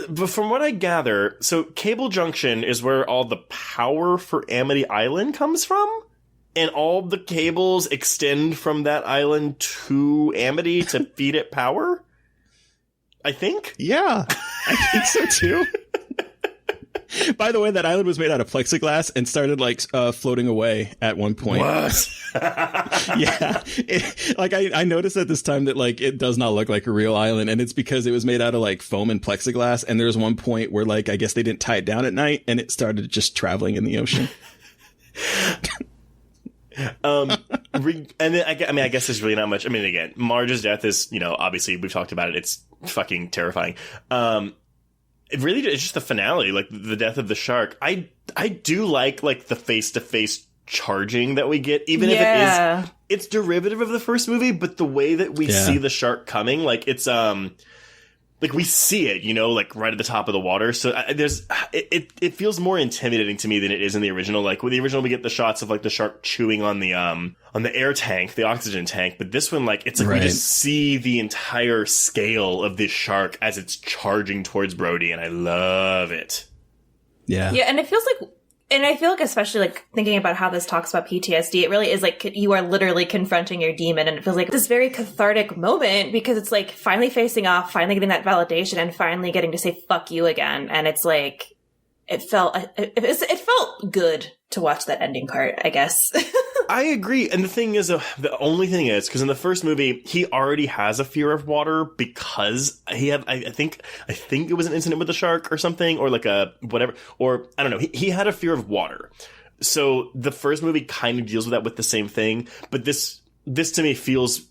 But from what I gather, so Cable Junction is where all the power for Amity Island comes from? And all the cables extend from that island to Amity to feed it power? I think? Yeah, I think so too. By the way, that island was made out of plexiglass and started like floating away at one point. What? Yeah. I noticed at this time that like it does not look like a real island, and it's because it was made out of like foam and plexiglass. And there was one point where like I guess they didn't tie it down at night, and it started just traveling in the ocean. And then, I guess there's really not much. I mean, again, Marge's death is, obviously we've talked about it. It's fucking terrifying. It really is just the finale, like the death of the shark. I do like the face-to-face charging that we get, even if it's derivative of the first movie, but the way that we see the shark coming, like it's like we see it, like right at the top of the water. So it feels more intimidating to me than it is in the original. Like with the original, we get the shots of like the shark chewing on the air tank, the oxygen tank. But this one, like, it's like we just see the entire scale of this shark as it's charging towards Brody. And I love it. Yeah. And it feels like, and I feel like, especially like thinking about how this talks about PTSD, it really is like you are literally confronting your demon, and it feels like this very cathartic moment because it's like finally facing off, finally getting that validation, and finally getting to say "fuck you" again. And it's like it felt good to watch that ending part, I guess. I agree. And the thing is, the only thing is, because in the first movie, he already has a fear of water because he had, I think it was an incident with a shark or something, or like a whatever, or I don't know. He had a fear of water. So the first movie kind of deals with that with the same thing. But this to me feels,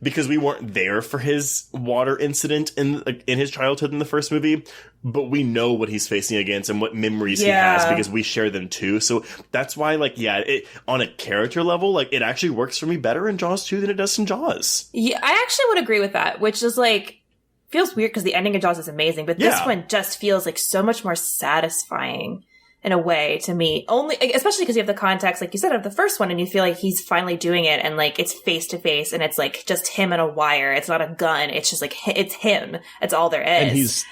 because we weren't there for his water incident in his childhood in the first movie, but we know what he's facing against and what memories he has because we share them too. So that's why, like, it on a character level, like, it actually works for me better in Jaws 2 than it does in Jaws. Yeah, I actually would agree with that, which is like, feels weird because the ending of Jaws is amazing, but this one just feels like so much more satisfying in a way to me, only especially because you have the context, like you said, of the first one, and you feel like he's finally doing it, and like it's face to face, and it's like just him and a wire. It's not a gun. It's just like it's him. It's all there is. And he's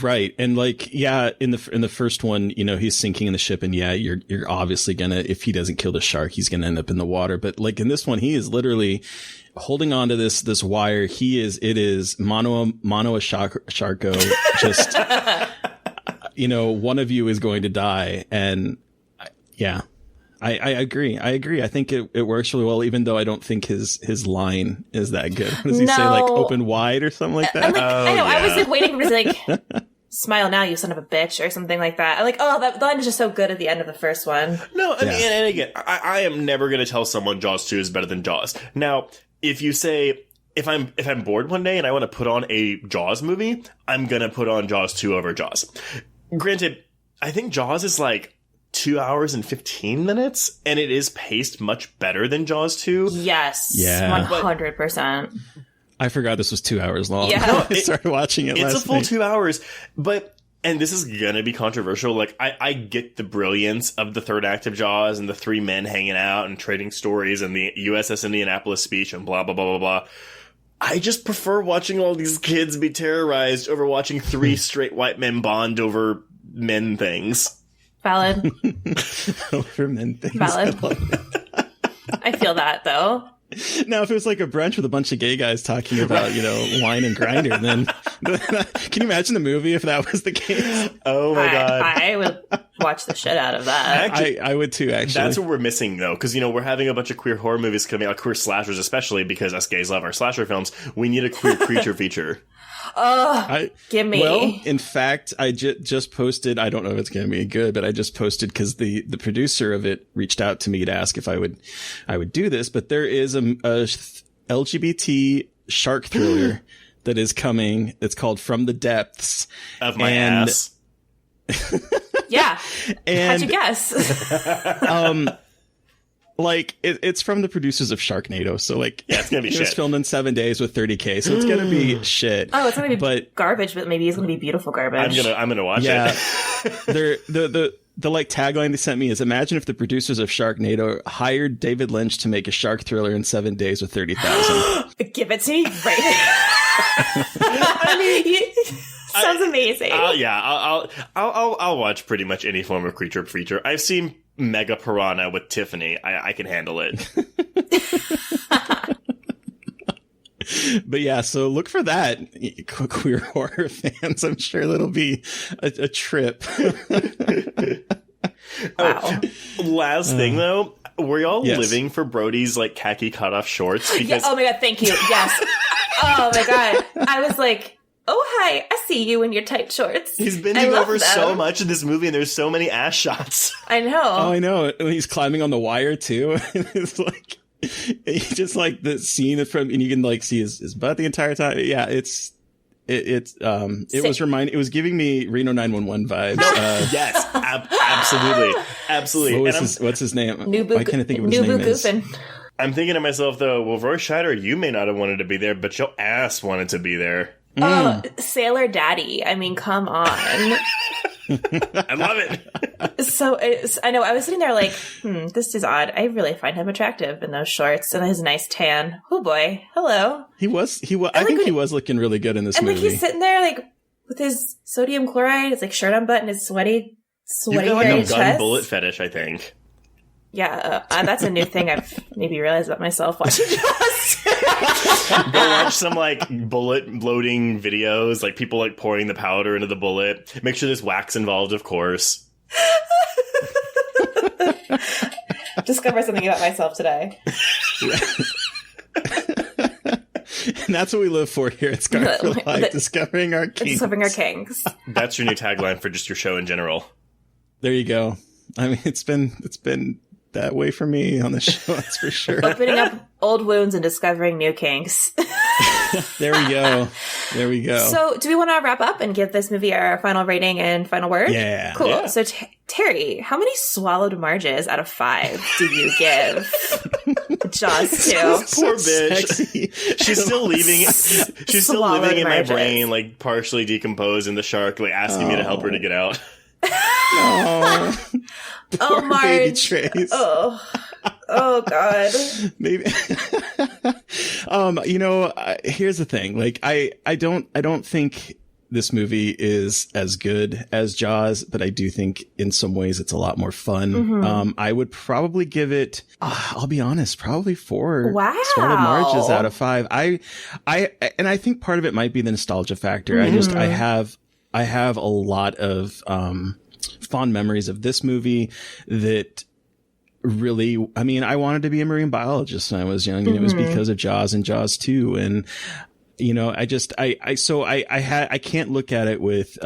right, and like in the first one, he's sinking in the ship, and you're obviously gonna, if he doesn't kill the shark, he's gonna end up in the water. But like in this one, he is literally holding on to this wire. It is mano a sharko, just. One of you is going to die. And I agree. I think it works really well, even though I don't think his line is that good. What does he say? Like open wide or something like that? I know. Yeah. I was like waiting for him to say like, smile now, you son of a bitch, or something like that. I'm like, that line is just so good at the end of the first one. No, I mean, and again, I am never going to tell someone Jaws 2 is better than Jaws. Now, if you say, if I'm bored one day and I want to put on a Jaws movie, I'm going to put on Jaws 2 over Jaws. Granted, I think Jaws is like 2 hours and 15 minutes, and it is paced much better than Jaws 2. Yes. Yeah. 100%. I forgot this was 2 hours long. Yeah. I started watching it last night. It's a full 2 hours, and this is gonna be controversial, like, I get the brilliance of the third act of Jaws and the three men hanging out and trading stories and the USS Indianapolis speech and blah, blah, blah, blah, blah. I just prefer watching all these kids be terrorized over watching three straight white men bond over men things. Valid. Over men things. Valid. I feel that, though. Now, if it was like a brunch with a bunch of gay guys talking about, wine and grinder, then can you imagine the movie if that was the case? Oh my God. I would watch the shit out of that. Actually, I would too, actually. That's what we're missing, though, because, we're having a bunch of queer horror movies coming out, queer slashers especially, because us gays love our slasher films. We need a queer creature feature. Give me. Well, in fact, I just posted, I don't know if it's going to be good, but I just posted because the producer of it reached out to me to ask if I would do this, but there is a LGBT shark thriller that is coming. It's called From the Depths of My Ass. Yeah. And, how'd you guess? Like, it's from the producers of Sharknado, so like, it's gonna be shit. It was filmed in 7 days with $30K, so it's gonna be shit. Oh, it's gonna be garbage, but maybe it's gonna be beautiful garbage. I'm gonna watch it. The like tagline they sent me is, imagine if the producers of Sharknado hired David Lynch to make a shark thriller in 7 days with 30,000. Give it to me right I mean, sounds amazing. I'll watch pretty much any form of creature feature. I've seen Mega Piranha with Tiffany. I can handle it. But yeah, so look for that, queer horror fans. I'm sure that'll be a trip. Wow. Last thing though, were y'all yes. living for Brody's like khaki cutoff shorts? Because oh my God, thank you. Yes. Oh my God. I was like, oh, hi, I see you in your tight shorts. He's bending over so much in this movie, and there's so many ass shots. I know. Oh, I know. He's climbing on the wire, too. It's like... Just like the scene from, and you can like see his butt the entire time. Yeah, it was giving me Reno 911 vibes. Yes, absolutely. What's his name? Nubu, I can't think of what his name is. I'm thinking to myself though, well, Roy Scheider, you may not have wanted to be there, but your ass wanted to be there. Oh, Sailor Daddy. I mean, come on. I love it. So I know I was sitting there like, this is odd. I really find him attractive in those shorts and his nice tan. Oh boy, hello. He was. I think he was looking really good in this movie. And like he's sitting there like with his sodium chloride, his like shirt unbuttoned, his sweaty You've got like hairy a gun chest. bullet fetish, I think. Yeah, that's a new thing I've maybe realized about myself watching Jaws. Go watch some like bullet loading videos, like people like pouring the powder into the bullet. Make sure there's wax involved, of course. Discover something about myself today. And that's what we live for here at Scarlet for Life, discovering our kinks. Discovering our kinks. That's your new tagline for just your show in general. There you go. I mean, it's been that way for me on the show, that's for sure. Opening up old wounds and discovering new kinks. There we go. So, do we want to wrap up and give this movie our final rating and final word? Yeah. Cool. Yeah. So, Terry, how many swallowed marges out of 5 do you give Jaws 2? Poor bitch. Sexy. She's still leaving. She's still Swallowed living in my marges. brain, like partially decomposed in the shark, like asking me to help her to get out. Oh, Oh, poor baby Marge. Trace. Oh, God. Maybe. Here's the thing. Like, I don't think this movie is as good as Jaws, but I do think in some ways it's a lot more fun. Mm-hmm. I would probably give it, I'll be honest, probably 4 Wow. swallowed marches out of 5. And I think part of it might be the nostalgia factor. Mm-hmm. I have a lot of, fond memories of this movie that really, I mean, I wanted to be a marine biologist when I was young, and it was because of Jaws and Jaws 2. And, you know, I can't look at it with,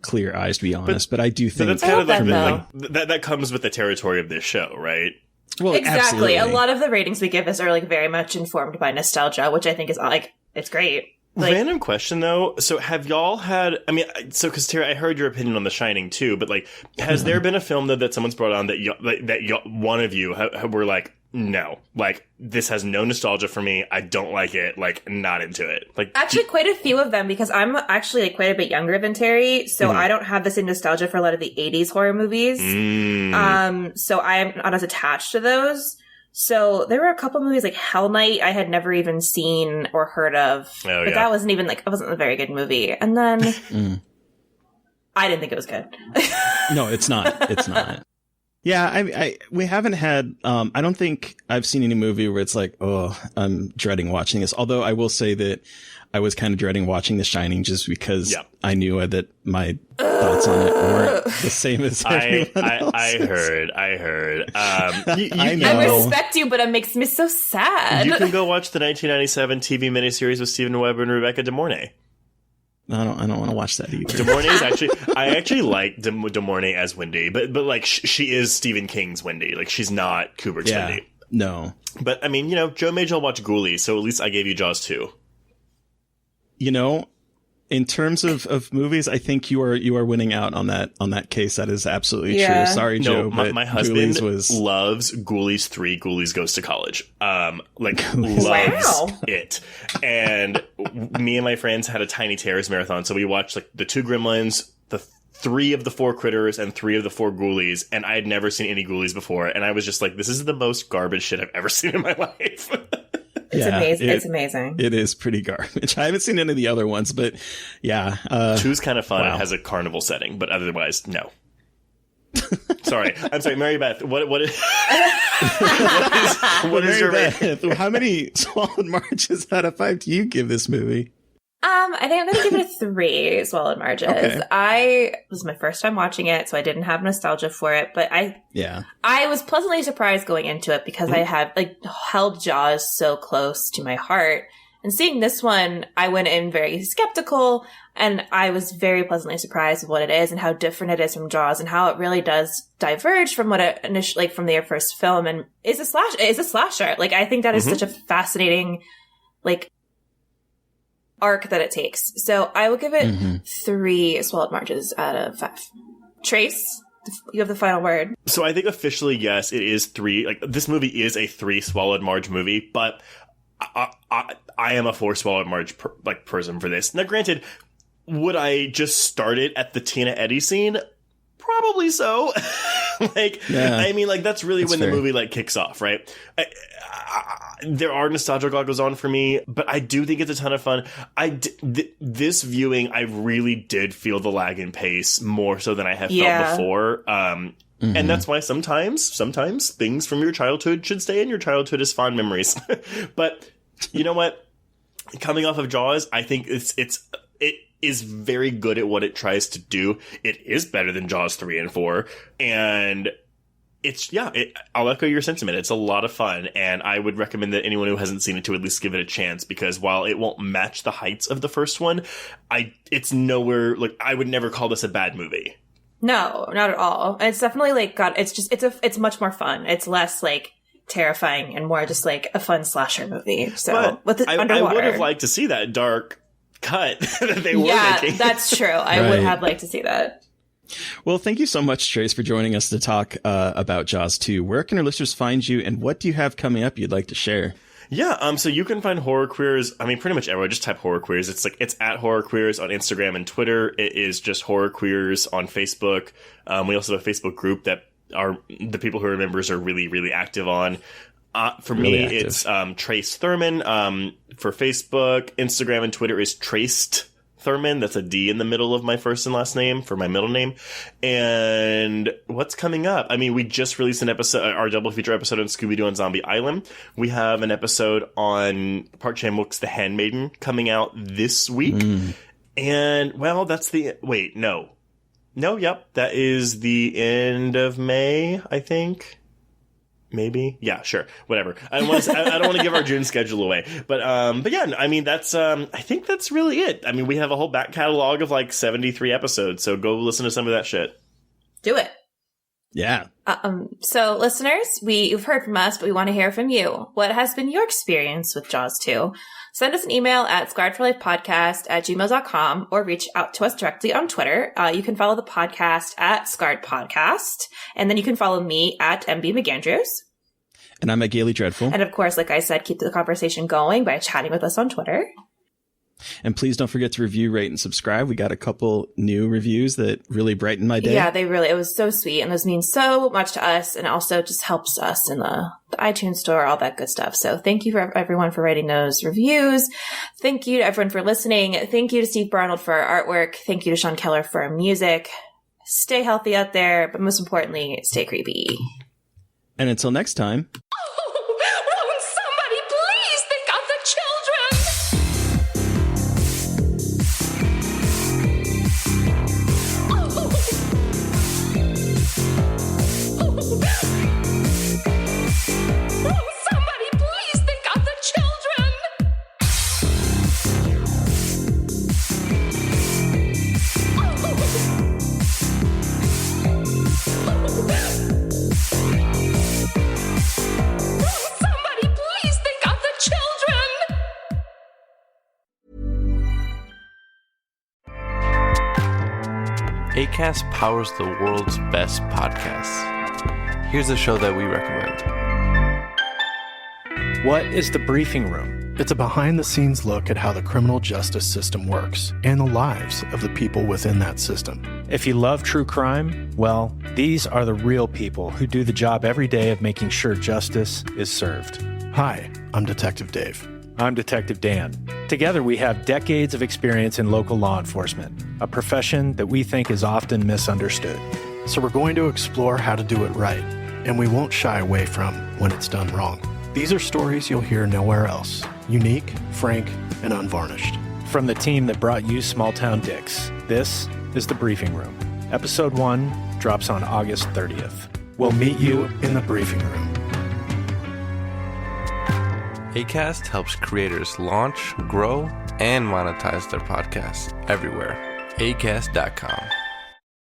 clear eyes, to be honest, but I do think that's kind of that, that comes with the territory of this show, right? well, Exactly. absolutely. A lot of the ratings we give this are like very much informed by nostalgia, which I think is like, it's great. Like, Random question though. So have y'all had, I mean, so cause Tara, I heard your opinion on The Shining too, but like, has there been a film that someone's brought on that one of you were like, no, like this has no nostalgia for me. I don't like it. Like not into it. Like actually quite a few of them because I'm actually like quite a bit younger than Terry. So I don't have the same nostalgia for a lot of the 80s horror movies. So I am not as attached to those. So there were a couple movies like Hell Night I had never even seen or heard of. But that wasn't even like, it wasn't a very good movie. And then I didn't think it was good. No, it's not. It's not. Yeah, we haven't had, I don't think I've seen any movie where it's like, oh, I'm dreading watching this. Although I will say that I was kind of dreading watching The Shining just because I knew that my thoughts on it weren't the same as everyone else. I heard. I know. I respect you, but it makes me so sad. You can go watch the 1997 TV miniseries with Steven Weber and Rebecca De Mornay. I don't want to watch that either. De Mornay's I actually like De Mornay as Wendy, but like she is Stephen King's Wendy. Like she's not Kubrick's Wendy. No. But I mean, you know, Joe made y'all watch Ghoulies, so at least I gave you Jaws 2. You know, in terms of movies, I think you are winning out on that case. That is absolutely true. Sorry, Joe. No, my husband Ghoulies loves Ghoulies 3. Ghoulies Goes to College. Loves it. And me and my friends had a Tiny Terrors marathon, so we watched like the 2 Gremlins, the 3 of the 4 Critters, and 3 of the 4 Ghoulies. And I had never seen any Ghoulies before, and I was just like, this is the most garbage shit I've ever seen in my life. It's amazing. It's amazing. It is pretty garbage. I haven't seen any of the other ones, but yeah. 2's kind of fun. Wow. It has a carnival setting, but otherwise, no. I'm sorry, Mary Beth. What is your rating? How many swallowed marches out of 5 do you give this movie? I think I'm going to give it a 3 swallowed marches. Okay. It was my first time watching it, so I didn't have nostalgia for it, but I was pleasantly surprised going into it because I had like held Jaws so close to my heart. And seeing this one, I went in very skeptical, and I was very pleasantly surprised with what it is and how different it is from Jaws and how it really does diverge from what it initially, like from their first film, and is a slasher. Like, I think that is such a fascinating, like, arc that it takes. So I will give it 3 swallowed marches out of 5. Trace, you have the final word. So I think officially, yes, it is 3. Like, this movie is a 3 swallowed marge movie, but I am a 4 swallowed marge person for this. Now, granted, would I just start it at the Tina Eddy scene? Probably so. I mean, like, that's really when the movie, like, kicks off, right? There are nostalgia goggles on for me, but I do think it's a ton of fun. This viewing, I really did feel the lag in pace more so than I have felt before. And that's why sometimes things from your childhood should stay in your childhood as fond memories. But you know what? Coming off of Jaws, I think it is very good at what it tries to do. It is better than Jaws 3 and 4. And I'll echo your sentiment. It's a lot of fun, and I would recommend that anyone who hasn't seen it to at least give it a chance, because while it won't match the heights of the first one, it's nowhere, like, I would never call this a bad movie. No, not at all. It's definitely like it's much more fun. It's less like terrifying and more just like a fun slasher movie. So with the underwater, I would have liked to see that dark cut that they were making. Yeah, that's true. I would have liked to see that. Well, thank you so much, Trace, for joining us to talk about Jaws 2. Where can our listeners find you, and what do you have coming up you'd like to share? Yeah, so you can find Horror Queers, I mean, pretty much everywhere. Just type Horror Queers. It's at Horror Queers on Instagram and Twitter. It is just Horror Queers on Facebook. We also have a Facebook group that the people who are members are really, really active on. For me, it's Trace Thurman. For Facebook, Instagram, and Twitter is Traced Thurman. That's a D in the middle of my first and last name for my middle name. And what's coming up? I mean, we just released an episode, our double feature episode on Scooby-Doo on Zombie Island. We have an episode on Park Chan-wook's The Handmaiden coming out this week. And, well, that's that is the end of May, I think. Maybe. Yeah, sure. Whatever. I don't want to give our June schedule away. But yeah, I mean, that's, I think that's really it. I mean, we have a whole back catalog of like 73 episodes, so go listen to some of that shit. Do it. Yeah. So listeners, you've heard from us, but we want to hear from you. What has been your experience with Jaws 2? Send us an email at scarredforlifepodcast@gmail.com or reach out to us directly on Twitter. You can follow the podcast at Scarred Podcast, and then you can follow me at MB McAndrews. And I'm at Gaily Dreadful. And of course, like I said, keep the conversation going by chatting with us on Twitter. And please don't forget to review, rate, and subscribe. We got a couple new reviews that really brightened my day. Yeah, it was so sweet. And those mean so much to us, and also just helps us in the iTunes store, all that good stuff. So thank you for everyone for writing those reviews. Thank you to everyone for listening. Thank you to Steve Barnold for our artwork. Thank you to Sean Keller for our music. Stay healthy out there, but most importantly, stay creepy. And until next time. Won't somebody please think of the children? Won't somebody please think of the children? Somebody please think of the children! Acast powers the world's best podcasts. Here's a show that we recommend. What is The Briefing Room? It's a behind-the-scenes look at how the criminal justice system works and the lives of the people within that system. If you love true crime, well, these are the real people who do the job every day of making sure justice is served. Hi, I'm Detective Dave. I'm Detective Dan. Together, we have decades of experience in local law enforcement, a profession that we think is often misunderstood. So we're going to explore how to do it right, and we won't shy away from when it's done wrong. These are stories you'll hear nowhere else. Unique, frank, and unvarnished. From the team that brought you Small Town Dicks, this is The Briefing Room. Episode 1 drops on August 30th. We'll meet you in the briefing room. Acast helps creators launch, grow, and monetize their podcasts everywhere. Acast.com.